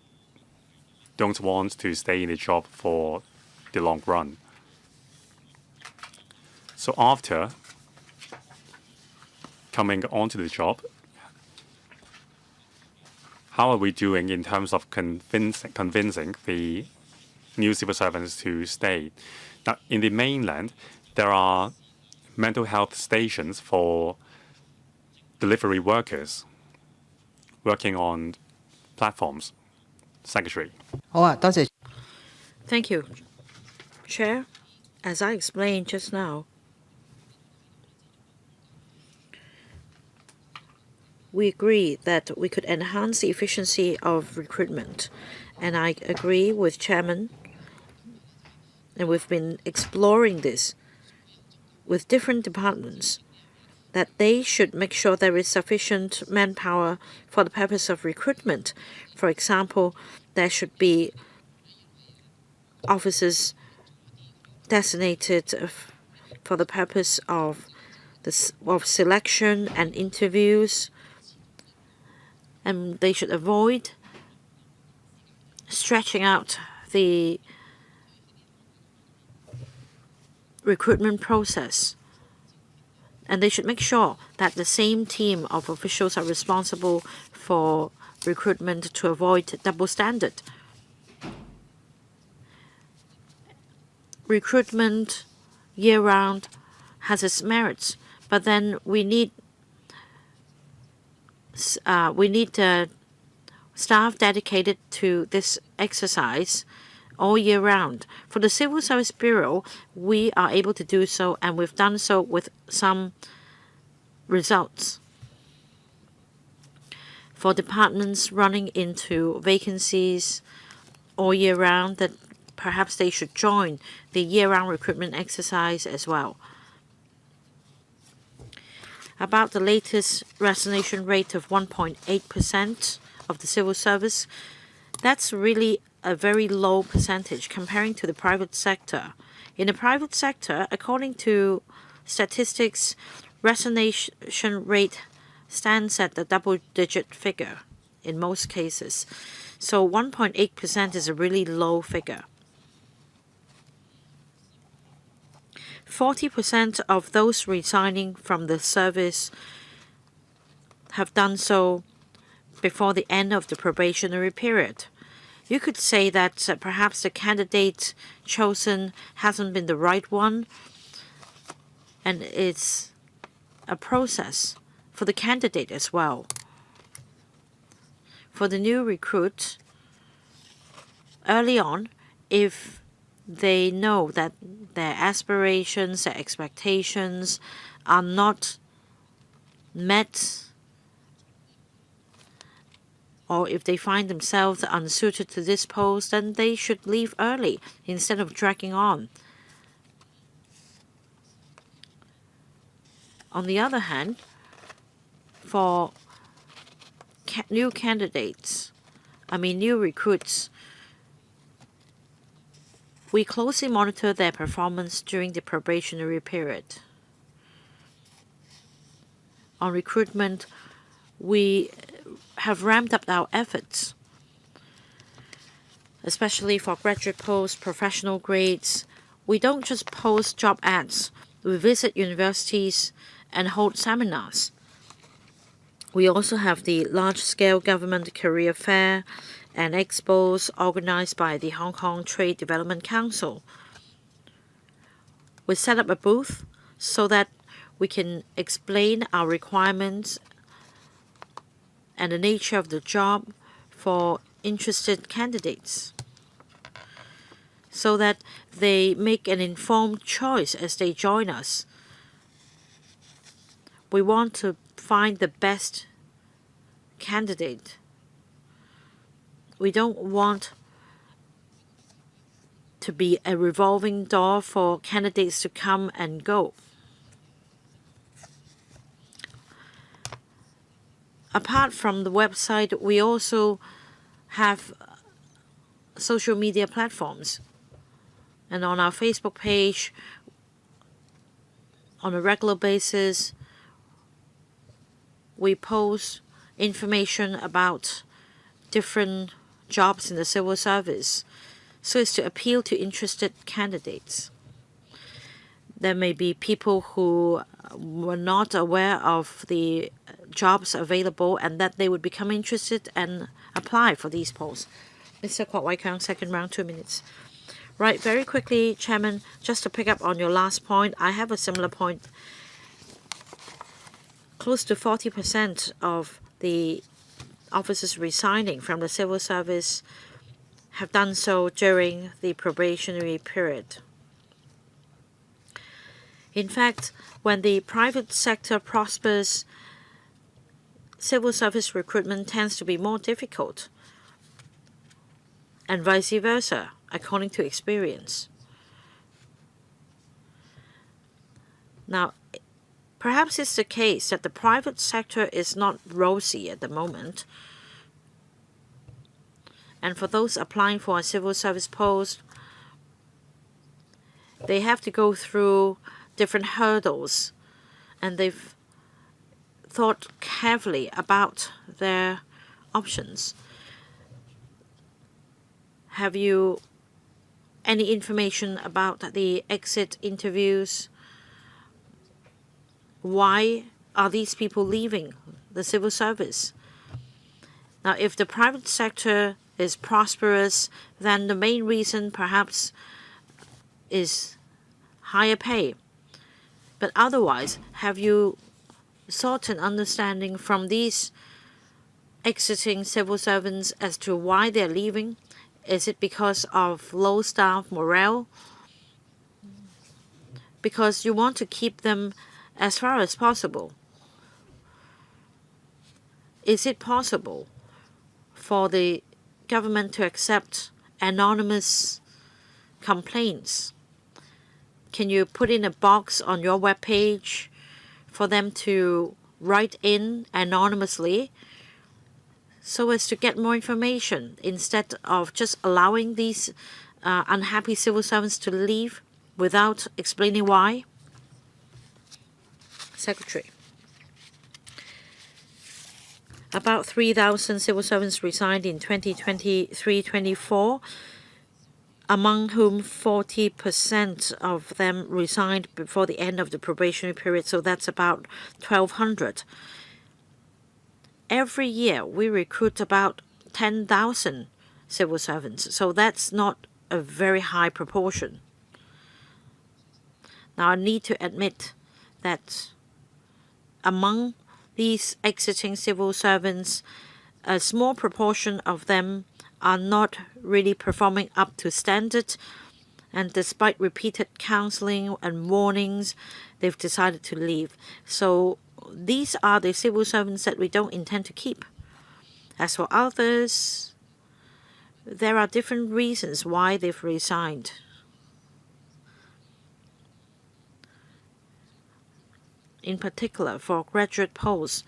don't want to stay in the job for the long run. So after coming onto the job, how are we doing in terms of convincing the new civil servants to stay? Now, in the mainland, there are mental health stations for delivery workers. working on platforms. Secretary. 好啊，多謝。Thank you, Chair. As I explained just now, we agree that we could enhance the efficiency of recruitment. And I agree with Chairman, and we've been exploring this with different departments, that they should make sure there is sufficient manpower for the purpose of recruitment. For example, there should be officers designated for the purpose of selection and interviews, and they should avoid stretching out the recruitment process. And they should make sure that the same team of officials are responsible for recruitment to avoid double standard. Recruitment year-round has its merits, but then we need staff dedicated to this exercise all year round. For the Civil Service Bureau, we are able to do so, and we've done so with some results. For departments running into vacancies all year round, that perhaps they should join the year-round recruitment exercise as well. About the latest resignation rate of 1.8% of the civil service, that's really a very low percentage comparing to the private sector. In the private sector, according to statistics, resignation rate stands at the double-digit figure in most cases. So 1.8% is a really low figure. 40% of those resigning from the service have done so before the end of the probationary period. You could say that perhaps the candidate chosen hasn't been the right one, and it's a process for the candidate as well. For the new recruit, early on, if they know that their aspirations, their expectations are not met, or if they find themselves unsuited to this post, then they should leave early instead of dragging on. On the other hand, for new recruits, we closely monitor their performance during the probationary period. On recruitment, we have ramped up our efforts, especially for graduate posts, professional grades. We don't just post job ads. We visit universities and hold seminars. We also have the large-scale government career fair and expos organized by the Hong Kong Trade Development Council. We set up a booth so that we can explain our requirements and the nature of the job for interested candidates, so that they make an informed choice as they join us. We want to find the best candidate. We don't want to be a revolving door for candidates to come and go. Apart from the website, we also have social media platforms. And on our Facebook page, on a regular basis, we post information about different jobs in the civil service so as to appeal to interested candidates. There may be people who were not aware of the jobs available and that they would become interested and apply for these posts. Mr. Kwok Wai Keung, second round, 2 minutes. Right, very quickly, Chairman, just to pick up on your last point, I have a similar point. Close to 40% of the officers resigning from the civil service have done so during the probationary period. In fact, when the private sector prospers, civil service recruitment tends to be more difficult, and vice versa, according to experience. Now, perhaps it's the case that the private sector is not rosy at the moment, and for those applying for a civil service post, they have to go through different hurdles, and they've thought carefully about their options. Have you any information about the exit interviews? Why are these people leaving the civil service? Now, if the private sector is prosperous, then the main reason perhaps is higher pay. But otherwise, have you sought an understanding from these exiting civil servants as to why they're leaving? Is it because of low staff morale? Because you want to keep them as far as possible. Is it possible for the government to accept anonymous complaints? Can you put in a box on your web page for them to write in anonymously so as to get more information instead of just allowing these unhappy civil servants to leave without explaining why? Secretary. About 3,000 civil servants resigned in 2023-24, among whom 40% of them resigned before the end of the probationary period, so that's about 1,200. Every year, we recruit about 10,000 civil servants, so that's not a very high proportion. Now, I need to admit that among these exiting civil servants, a small proportion of them are not really performing up to standard, and despite repeated counseling and warnings, they've decided to leave. So these are the civil servants that we don't intend to keep. As for others, there are different reasons why they've resigned. In particular, for graduate posts,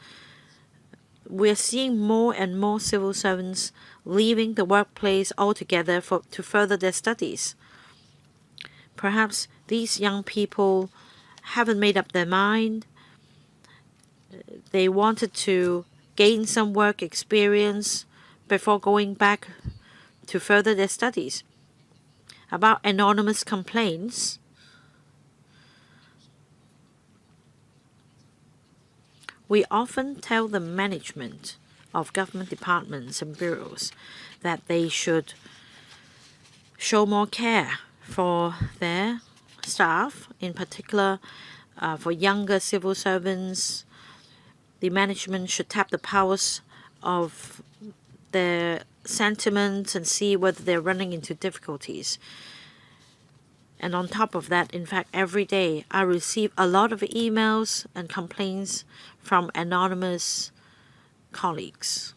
we're seeing more and more civil servants leaving the workplace altogether to further their studies. Perhaps these young people haven't made up their mind. They wanted to gain some work experience before going back to further their studies. About anonymous complaints, we often tell the management of government departments and bureaus that they should show more care for their staff, in particular for younger civil servants. The management should tap the powers of their sentiments and see whether they're running into difficulties. And on top of that, in fact, every day I receive a lot of emails and complaints from anonymous colleagues.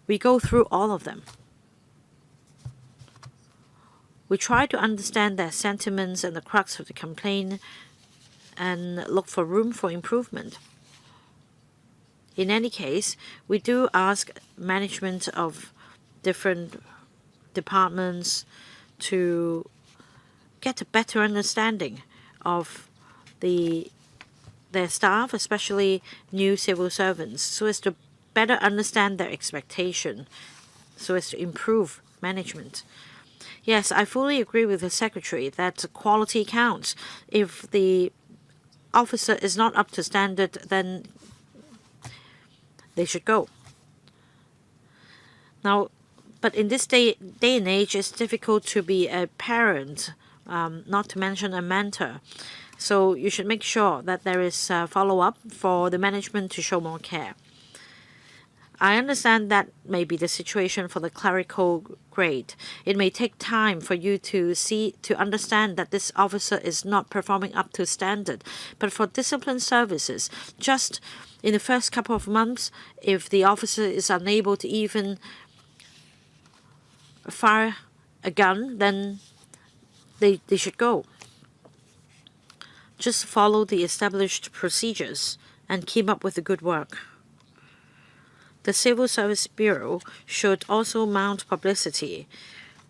We go through all of them. We try to understand their sentiments and the crux of the complaint and look for room for improvement. In any case, we do ask management of different departments to get a better understanding of their staff, especially new civil servants, so as to better understand their expectation, so as to improve management. Yes, I fully agree with the Secretary that quality counts. If the officer is not up to standard, then they should go. Now, but in this day and age, it's difficult to be a parent, not to mention a mentor. So you should make sure that there is follow-up for the management to show more care. I understand that may be the situation for the clerical grade. It may take time for you to understand that this officer is not performing up to standard. But for discipline services, just in the first couple of months, if the officer is unable to even fire a gun, then they should go. Just follow the established procedures and keep up with the good work. The Civil Service Bureau should also mount publicity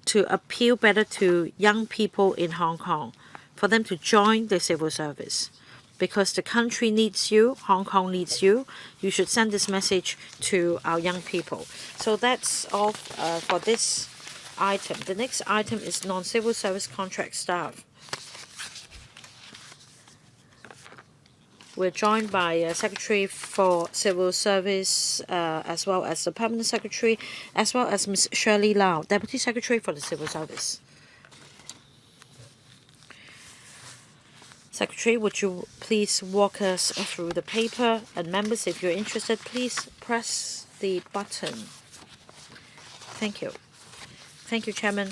to appeal better to young people in Hong Kong, for them to join the civil service. Because the country needs you, Hong Kong needs you, you should send this message to our young people. So that's all for this item. The next item is non-civil service contract staff. We're joined by Secretary for Civil Service, as well as the Permanent Secretary, as well as Ms. Shirley Lau, Deputy Secretary for the Civil Service. Secretary, would you please walk us through the paper? And members, if you're interested, please press the button. Thank you. Thank you, Chairman.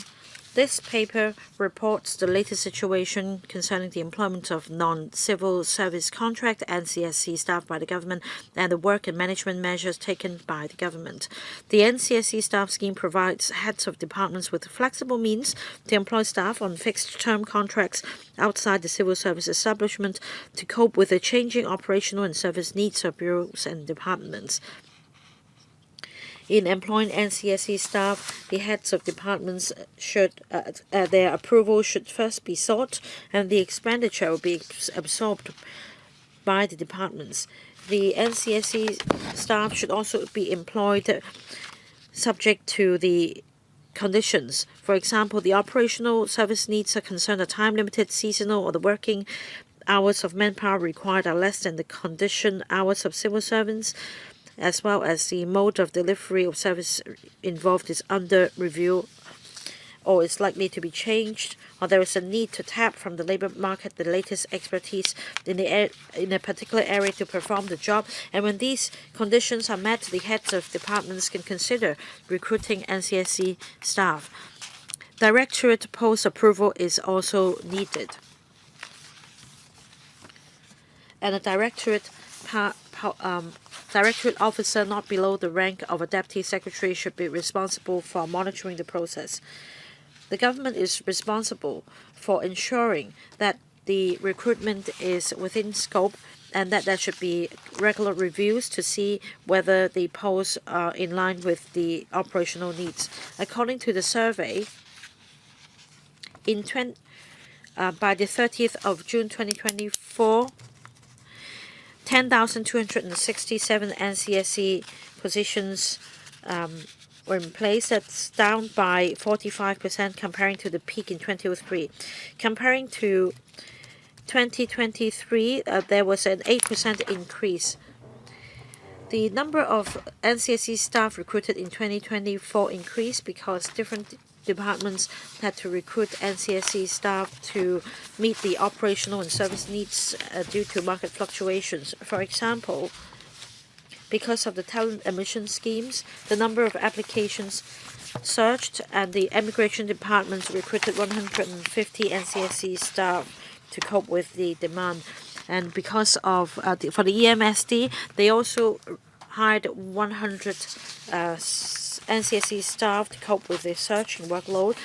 This paper reports the latest situation concerning the employment of non-civil service contract NCSC staff by the government and the work and management measures taken by the government. The NCSC staff scheme provides heads of departments with flexible means to employ staff on fixed-term contracts outside the civil service establishment to cope with the changing operational and service needs of bureaus and departments. In employing NCSC staff, the heads of departments should their approval should first be sought, and the expenditure will be absorbed by the departments. The NCSC staff should also be employed subject to the conditions. For example, the operational service needs are concerned are time-limited, seasonal, or the working hours of manpower required are less than the condition hours of civil servants, as well as the mode of delivery of service involved is under review or is likely to be changed, or there is a need to tap from the labor market the latest expertise in a particular area to perform the job. And when these conditions are met, the heads of departments can consider recruiting NCSC staff. Directorate post approval is also needed. And a directorate officer not below the rank of a deputy secretary should be responsible for monitoring the process. The government is responsible for ensuring that the recruitment is within scope and that there should be regular reviews to see whether the posts are in line with the operational needs. According to the survey, by the 30th of June 2024, 10,267 NCSC positions were in place. That's down by 45% comparing to the peak in 2003. Comparing to 2023, there was an 8% increase. The number of NCSC staff recruited in 2024 increased because different departments had to recruit NCSC staff to meet the operational and service needs due to market fluctuations. For example, because of the talent admission schemes, the number of applications surged and the immigration department recruited 150 NCSC staff to cope with the demand. And because of for the EMSD, they also hired 100 NCSC staff to cope with the surging workload.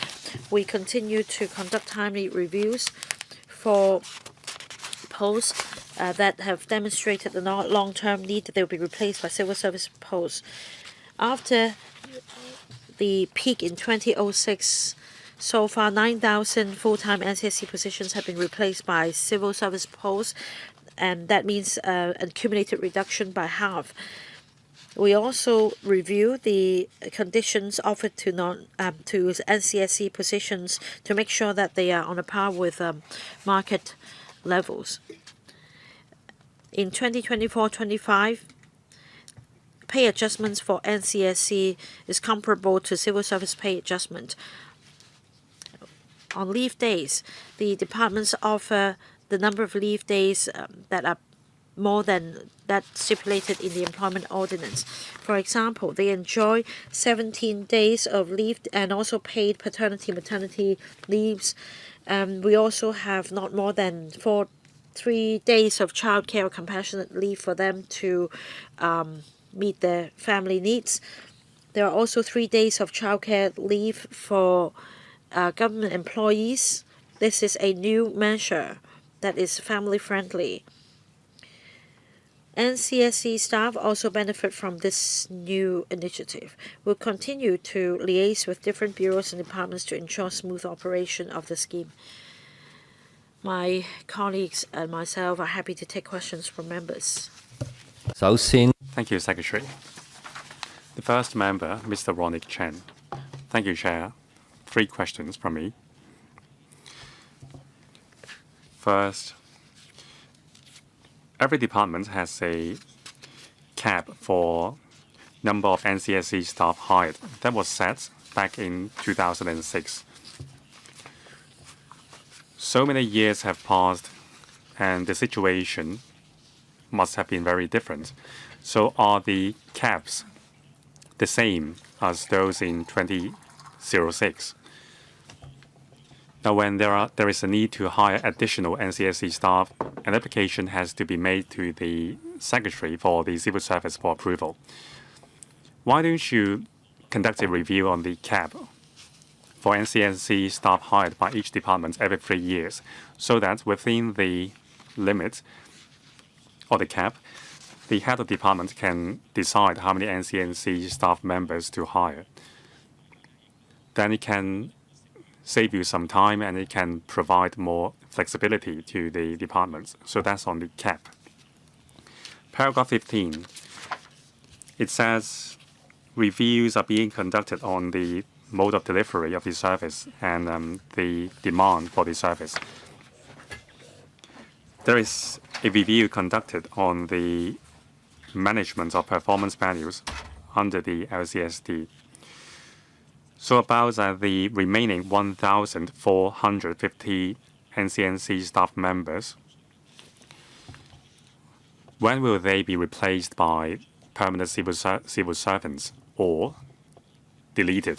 We continue to conduct timely reviews for posts that have demonstrated the long-term need that they will be replaced by civil service posts. After the peak in 2006, so far 9,000 full-time NCSC positions have been replaced by civil service posts, and that means an accumulated reduction by half. We also review the conditions offered to NCSC positions to make sure that they are on a par with market levels. In 2024-25, pay adjustments for NCSC is comparable to civil service pay adjustment. On leave days, the departments offer the number of leave days that are more than that stipulated in the employment ordinance. For example, they enjoy 17 days of leave and also paid paternity, maternity leaves. We also have not more than 3 days of childcare or compassionate leave for them to meet their family needs. There are also 3 days of childcare leave for government employees. This is a new measure that is family friendly. NCSC staff also benefit from this new initiative. We'll continue to liaise with different bureaus and departments to ensure smooth operation of the scheme. My colleagues and myself are happy to take questions from members. Thank you, Secretary. The first member, Mr. Ronick Chen. Thank you, Chair. 3 questions from me. First, every department has a cap for number of NCSC staff hired. That was set back in 2006. So many years have passed, and the situation must have been very different. So are the caps the same as those in 2006? Now, when there is a need to hire additional NCSC staff, an application has to be made to the Secretary for the Civil Service for approval. Why don't you conduct a review on the cap for NCSC staff hired by each department every 3 years, so that within the limit or the cap, the head of department can decide how many NCSC staff members to hire. Then it can save you some time and it can provide more flexibility to the departments. So that's on the cap. Paragraph 15. It says reviews are being conducted on the mode of delivery of the service and the demand for the service. There is a review conducted on the management of performance values under the LCSD. So about the remaining 1,450 NCNC staff members, when will they be replaced by permanent civil servants or deleted?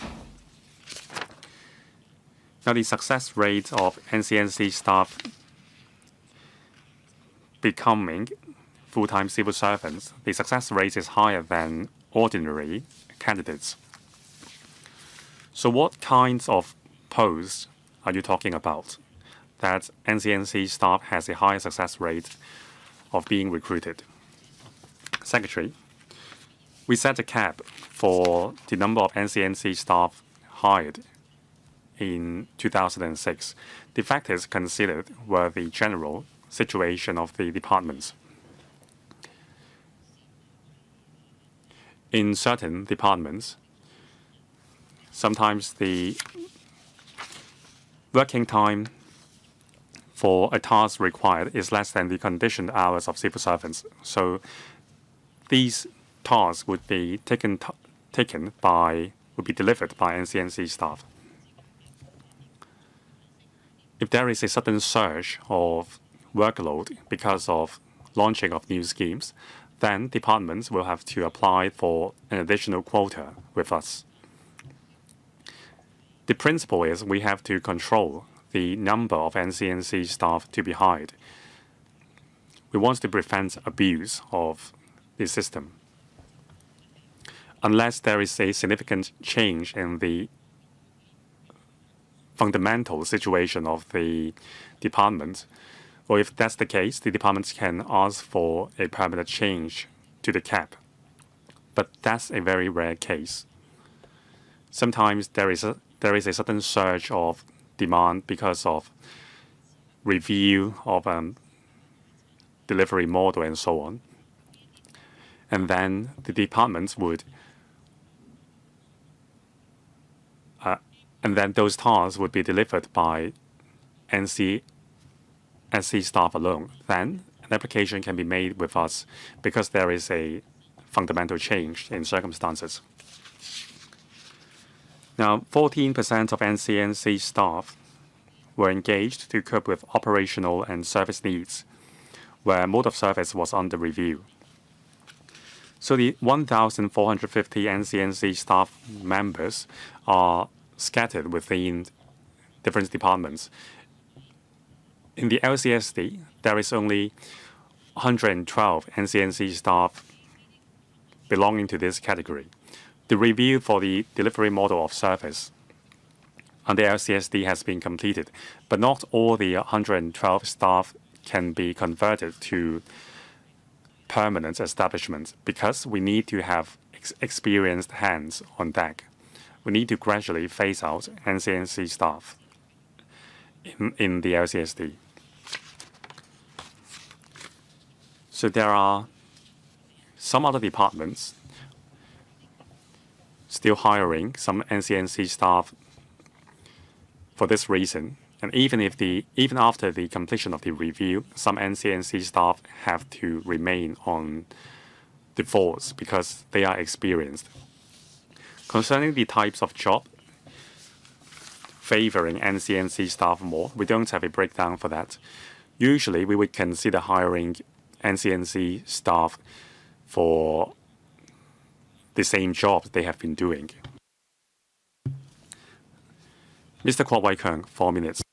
Now, the success rate of NCNC staff becoming full-time civil servants, the success rate is higher than ordinary candidates. So what kinds of posts are you talking about that NCNC staff has a higher success rate of being recruited? Secretary, we set a cap for the number of NCNC staff hired in 2006. The factors considered were the general situation of the departments. In certain departments, sometimes the working time for a task required is less than the conditioned hours of civil servants. So these tasks would be delivered by NCNC staff. If there is a sudden surge of workload because of launching of new schemes, then departments will have to apply for an additional quota with us. The principle is we have to control the number of NCNC staff to be hired. We want to prevent abuse of the system. Unless there is a significant change in the fundamental situation of the department, or if that's the case, the departments can ask for a permanent change to the cap. But that's a very rare case. Sometimes there is a sudden surge of demand because of review of delivery model and so on. And then the departments would, and then those tasks would be delivered by NCSC staff alone. Then an application can be made with us because there is a fundamental change in circumstances. Now, 14% of NCNC staff were engaged to cope with operational and service needs, where mode of service was under review. So the 1,450 NCNC staff members are scattered within different departments. In the LCSD, there is only 112 NCNC staff belonging to this category. The review for the delivery model of service under LCSD has been completed, but not all the 112 staff can be converted to permanent establishments because we need to have experienced hands on deck. We need to gradually phase out NCNC staff in the LCSD. So there are some other departments still hiring some NCNC staff for this reason. And even after the completion of the review, some NCNC staff have to remain on the force because they are experienced. Concerning the types of job favoring NCNC staff more, we don't have a breakdown for that. Usually, we would consider hiring NCNC staff for the same jobs they have been doing. Mr. Kwok Wai-keung, 4 minutes.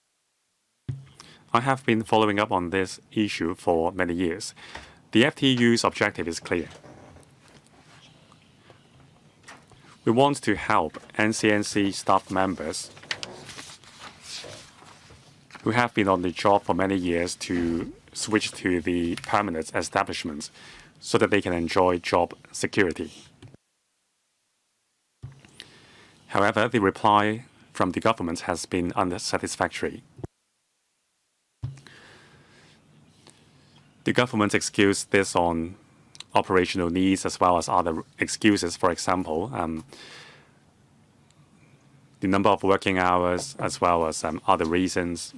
I have been following up on this issue for many years. The FTU's objective is clear. We want to help NCNC staff members who have been on the job for many years to switch to the permanent establishments so that they can enjoy job security. However, the reply from the government has been unsatisfactory. The government excused this on operational needs as well as other excuses. For example, the number of working hours as well as other reasons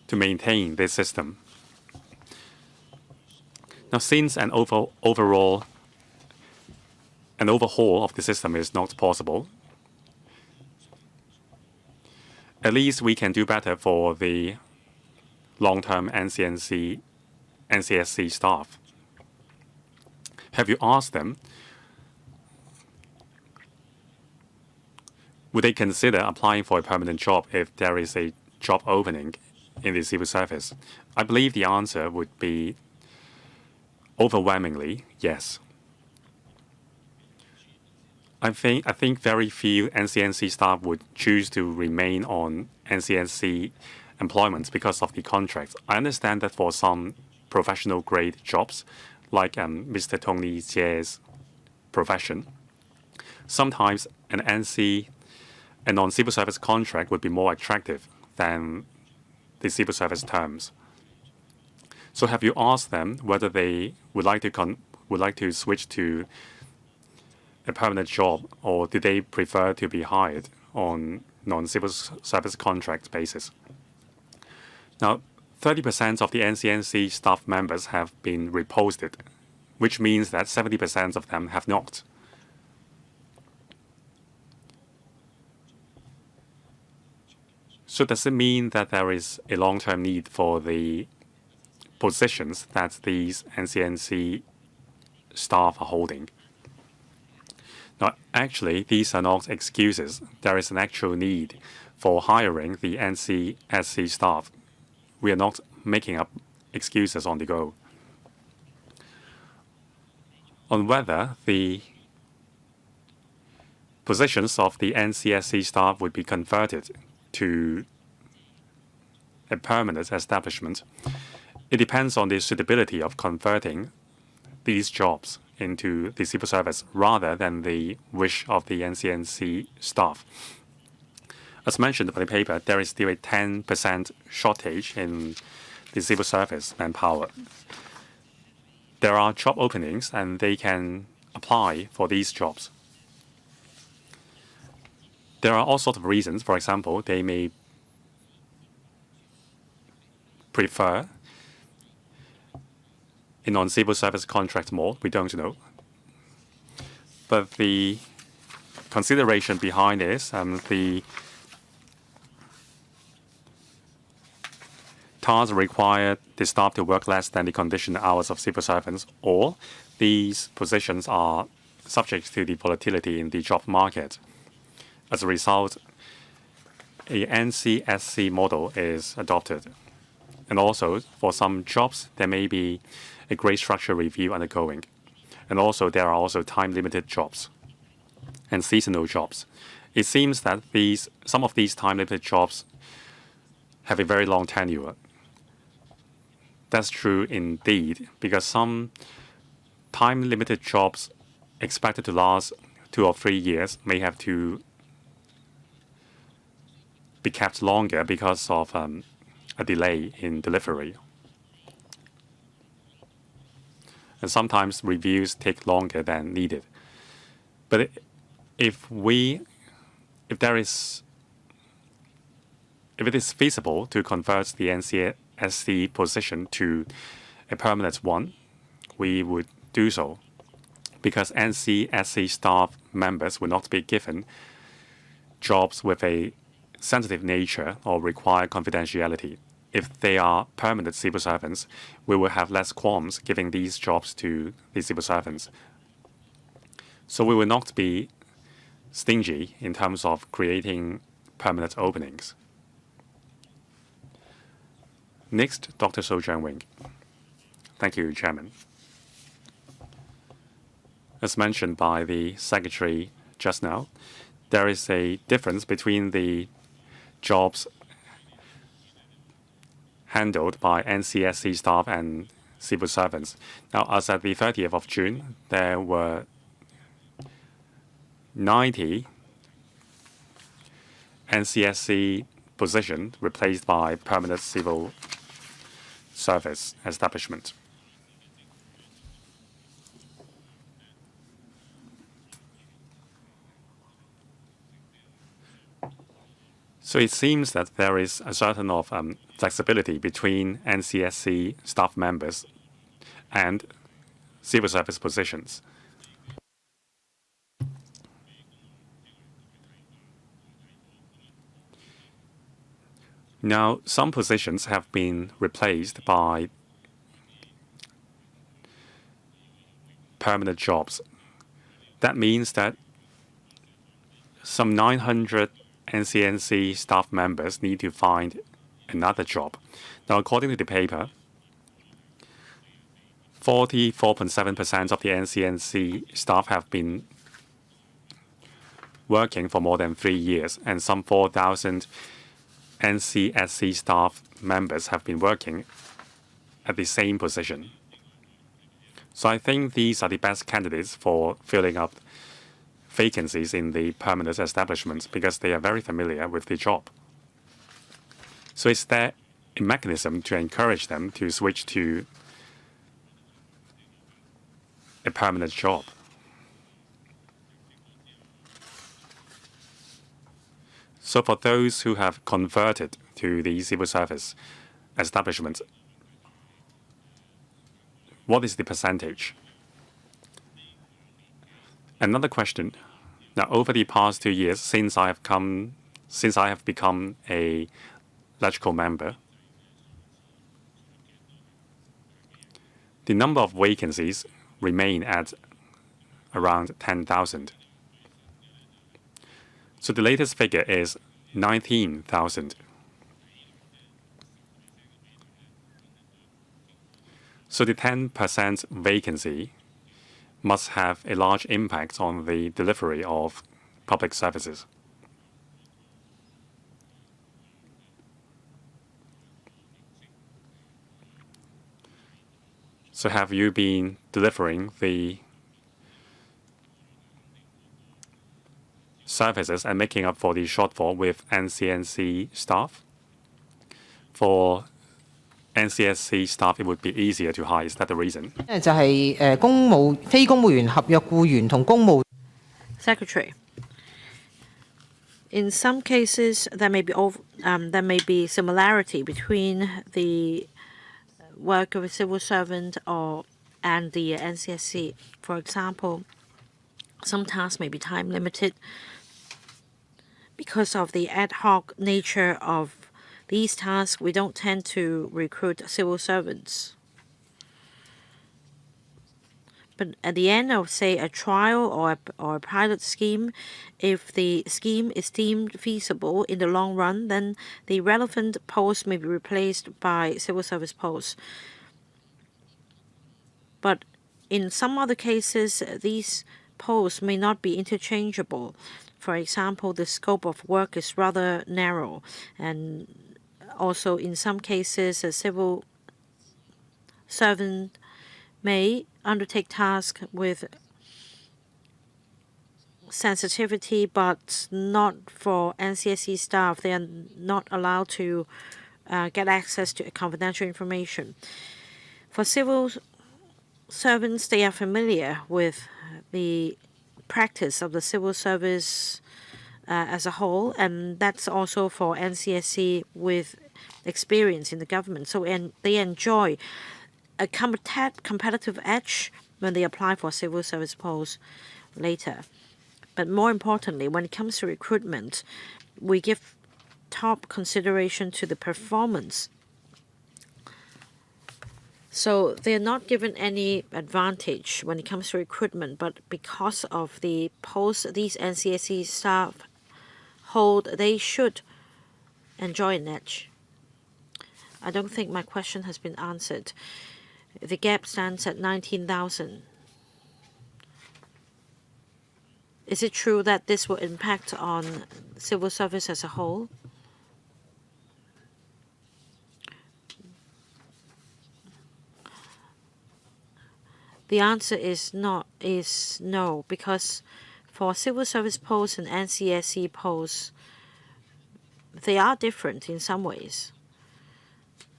to maintain this system. Now, since an overhaul of the system is not possible, at least we can do better for the long-term NCSC staff. Have you asked them, would they consider applying for a permanent job if there is a job opening in the civil service? I believe the answer would be overwhelmingly yes. I think very few NCNC staff would choose to remain on NCNC employment because of the contracts. I understand that for some professional grade jobs, like Mr. Tony Jie's profession, sometimes a non-civil service contract would be more attractive than the civil service terms. So have you asked them whether they would like to switch to a permanent job, or do they prefer to be hired on non-civil service contract basis? Now, 30% of the NCNC staff members have been reposted, which means that 70% of them have not. So does it mean that there is a long-term need for the positions that these NCNC staff are holding? Now, actually, these are not excuses. There is an actual need for hiring the NCSC staff. We are not making up excuses on the go. On whether the positions of the NCSC staff would be converted to a permanent establishment, it depends on the suitability of converting these jobs into the civil service rather than the wish of the NCNC staff. As mentioned by the paper, there is still a 10% shortage in the civil service manpower. There are job openings and they can apply for these jobs. There are all sorts of reasons. For example, they may prefer a non-civil service contract more. We don't know. But the consideration behind is the tasks require the staff to work less than the conditioned hours of civil servants, or these positions are subject to the volatility in the job market. As a result, a NCSC model is adopted. And also, for some jobs, there may be a grade structure review undergoing. And also, there are also time-limited jobs and seasonal jobs. It seems that some of these time-limited jobs have a very long tenure. That's true indeed, because some time-limited jobs expected to last 2 or 3 years may have to be kept longer because of a delay in delivery. And sometimes reviews take longer than needed. But if it is feasible to convert the NCSC position to a permanent one, we would do so, because NCSC staff members will not be given jobs with a sensitive nature or require confidentiality. If they are permanent civil servants, we will have less qualms giving these jobs to the civil servants. So we will not be stingy in terms of creating permanent openings. Next, Dr. So Jianwing. Thank you, Chairman. As mentioned by the Secretary just now, there is a difference between the jobs handled by NCSC staff and civil servants. Now, as at the 30th of June, there were 90 NCSC positions replaced by permanent civil service establishment. So it seems that there is a certain of flexibility between NCSC staff members and civil service positions. Now, some positions have been replaced by permanent jobs. That means that some 900 NCSC staff members need to find another job. Now, according to the paper, 44.7% of the NCSC staff have been working for more than 3 years, and some 4,000 NCSC staff members have been working at the same position. So I think these are the best candidates for filling up vacancies in the permanent establishments because they are very familiar with the job. So is there a mechanism to encourage them to switch to a permanent job? So for those who have converted to the civil service establishment, what is the percentage? Another question. Now, over the past 2 years, since I have become a LegCo member, the number of vacancies remain at around 10,000. So the latest figure is 19,000. So the 10% vacancy must have a large impact on the delivery of public services. So have you been delivering the services and making up for the shortfall with NCSC staff? For NCSC staff, it would be easier to hire. Is that the reason? Secretary. In some cases, there may be similarity between the work of a civil servant and the NCSC. For example, some tasks may be time limited because of the ad hoc nature of these tasks, we don't tend to recruit civil servants. But at the end of, say, a trial or a pilot scheme, if the scheme is deemed feasible in the long run, then the relevant post may be replaced by civil service posts. But in some other cases, these posts may not be interchangeable. For example, the scope of work is rather narrow, and also in some cases, a civil servant may undertake tasks with sensitivity, but not for NCSC staff. They are not allowed to get access to confidential information. For civil servants, they are familiar with the practice of the civil service as a whole, and that's also for NCSC with experience in the government. So they enjoy a competitive edge when they apply for civil service posts later. But more importantly, when it comes to recruitment, we give top consideration to the performance. So they're not given any advantage when it comes to recruitment, but because of the posts these NCSC staff hold, they should enjoy an edge. I don't think my question has been answered. The gap stands at 19,000. Is it true that this will impact on civil service as a whole? The answer is no, because for civil service posts and NCSC posts, they are different in some ways.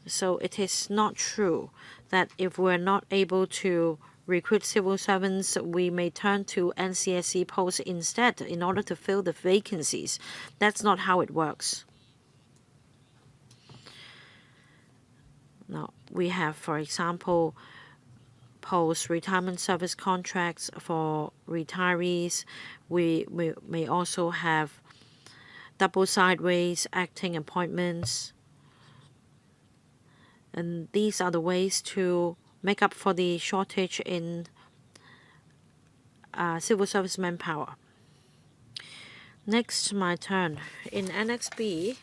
So it is not true that if we're not able to recruit civil servants, we may turn to NCSC posts instead in order to fill the vacancies. That's not how it works. Now, we have, for example, post-retirement service contracts for retirees. We may also have double sideways acting appointments. And these are the ways to make up for the shortage in civil service manpower. Next, my turn. In Annex B,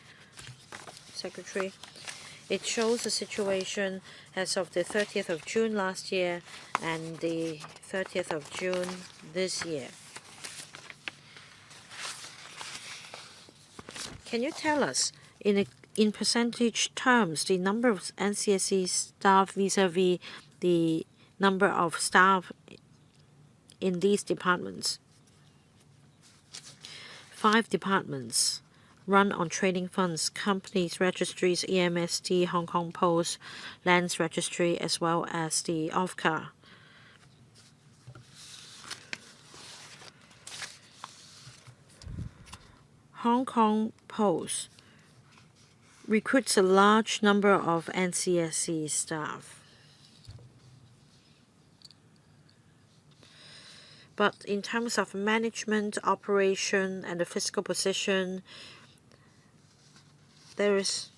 Secretary, it shows the situation as of the 30th of June last year and the 30th of June this year. Can you tell us, in percentage terms, the number of NCSC staff vis-a-vis the number of staff in these departments? 5 departments run on trading funds, companies, registries, EMSD, Hong Kong Post, Lands Registry, as well as the OFCA. Hong Kong Post recruits a large number of NCSC staff. But in terms of management, operation, and the fiscal position, there is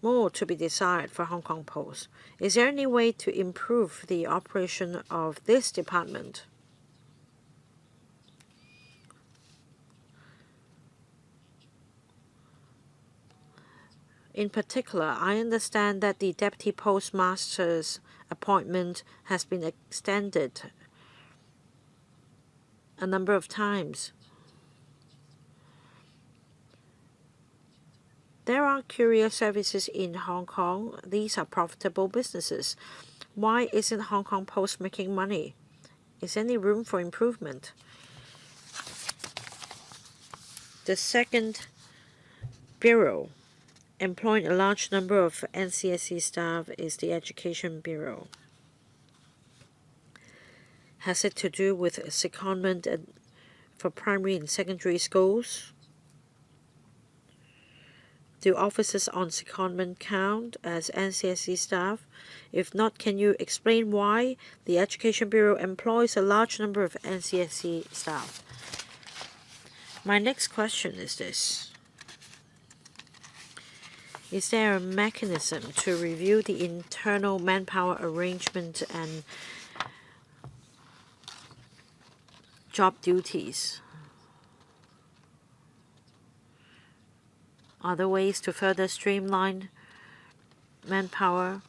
more to be desired for Hong Kong Post. Is there any way to improve the operation of this department? In particular, I understand that the Deputy Postmaster's appointment has been extended a number of times. There are courier services in Hong Kong. These are profitable businesses. Why isn't Hong Kong Post making money? Is there any room for improvement? The second bureau employing a large number of NCSC staff is the Education Bureau. Has it to do with secondment for primary and secondary schools? Do officers on secondment count as NCSC staff? If not, can you explain why the Education Bureau employs a large number of NCSC staff? My next question is this. Is there a mechanism to review the internal manpower arrangement and job duties? Are there ways to further streamline manpower,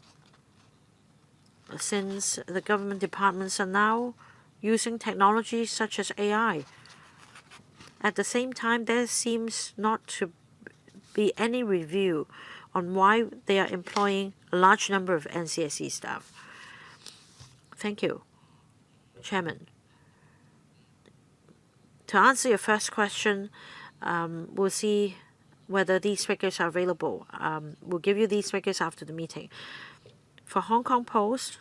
since the government departments are now using technologies such as AI? At the same time, there seems not to be any review on why they are employing a large number of NCSC staff. Thank you, Chairman. To answer your first question, we'll see whether these figures are available. We'll give you these figures after the meeting. For Hong Kong Post,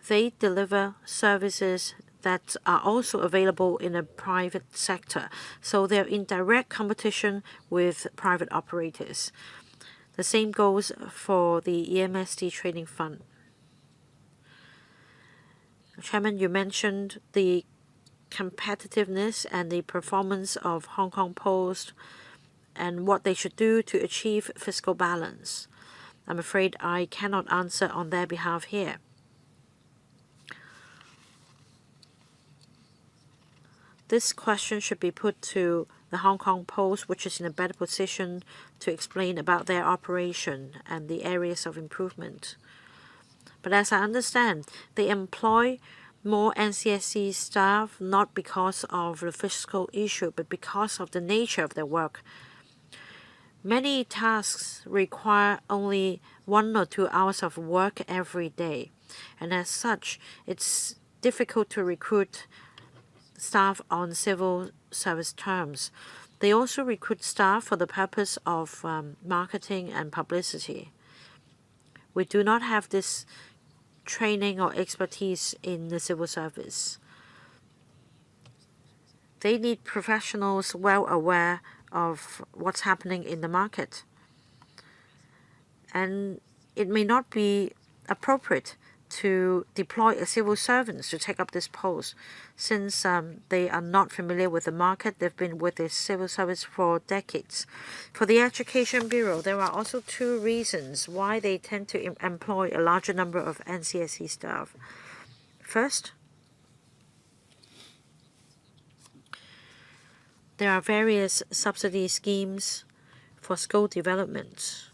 they deliver services that are also available in the private sector, so they're in direct competition with private operators. The same goes for the EMSD Trading Fund. Chairman, you mentioned the competitiveness and the performance of Hong Kong Post and what they should do to achieve fiscal balance. I'm afraid I cannot answer on their behalf here. This question should be put to the Hong Kong Post, which is in a better position to explain about their operation and the areas of improvement. But as I understand, they employ more NCSC staff not because of the fiscal issue, but because of the nature of their work. Many tasks require only 1 or 2 hours of work every day, and as such, it's difficult to recruit staff on civil service terms. They also recruit staff for the purpose of marketing and publicity. We do not have this training or expertise in the civil service. They need professionals well aware of what's happening in the market. And it may not be appropriate to deploy a civil servant to take up this post, since they are not familiar with the market. They've been with the civil service for decades. For the Education Bureau, there are also 2 reasons why they tend to employ a larger number of NCSC staff. First, there are various subsidy schemes for school development.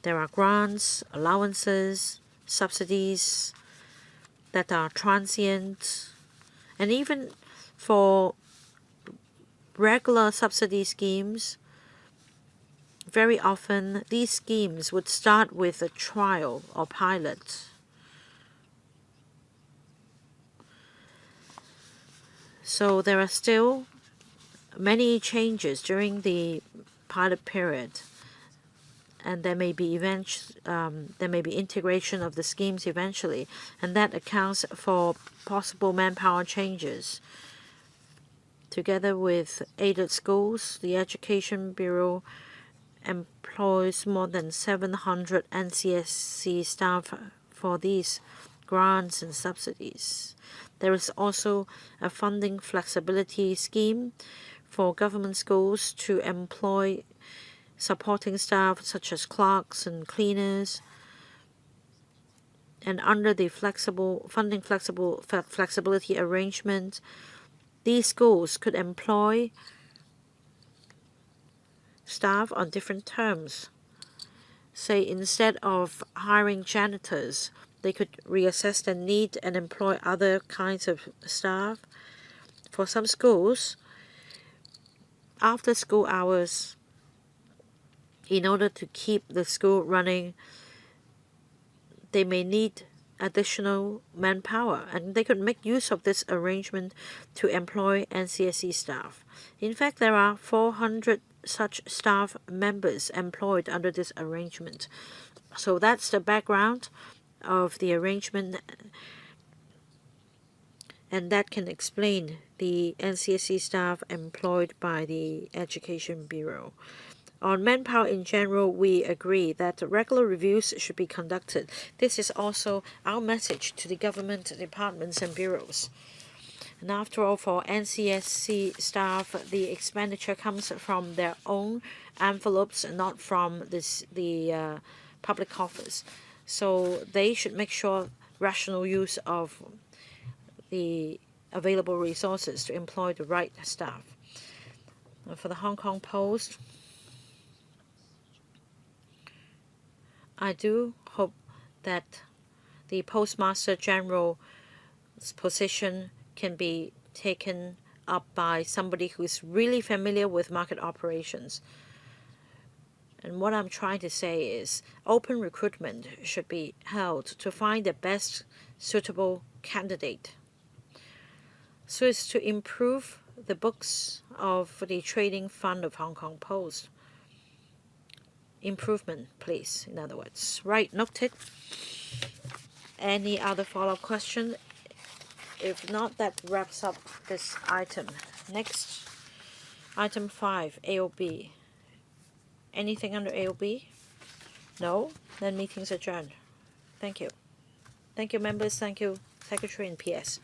There are grants, allowances, subsidies that are transient, and even for regular subsidy schemes, very often these schemes would start with a trial or pilot. So there are still many changes during the pilot period, and there may be integration of the schemes eventually, and that accounts for possible manpower changes. Together with aided schools, the Education Bureau employs more than 700 NCSC staff for these grants and subsidies. There is also a funding flexibility scheme for government schools to employ supporting staff such as clerks and cleaners. And under the flexibility arrangement, these schools could employ staff on different terms. Say, instead of hiring janitors, they could reassess their need and employ other kinds of staff. For some schools, after school hours, in order to keep the school running, they may need additional manpower, and they could make use of this arrangement to employ NCSC staff. In fact, there are 400 such staff members employed under this arrangement. So that's the background of the arrangement, and that can explain the NCSC staff employed by the Education Bureau. On manpower in general, we agree that regular reviews should be conducted. This is also our message to the government departments and bureaus. And after all, for NCSC staff, the expenditure comes from their own envelopes and not from the public coffers. So they should make sure rational use of the available resources to employ the right staff. And for the Hong Kong Post, I do hope that the Postmaster General's position can be taken up by somebody who's really familiar with market operations. And what I'm trying to say is open recruitment should be held to find the best suitable candidate so as to improve the books of the trading fund of Hong Kong Post. Improvement, please, in other words. Right, noted. Any other follow-up question? If not, that wraps up this item. Next, item 5, AOB. Anything under AOB? No? Then meeting's adjourned. Thank you. Thank you, members. Thank you, Secretary and PS.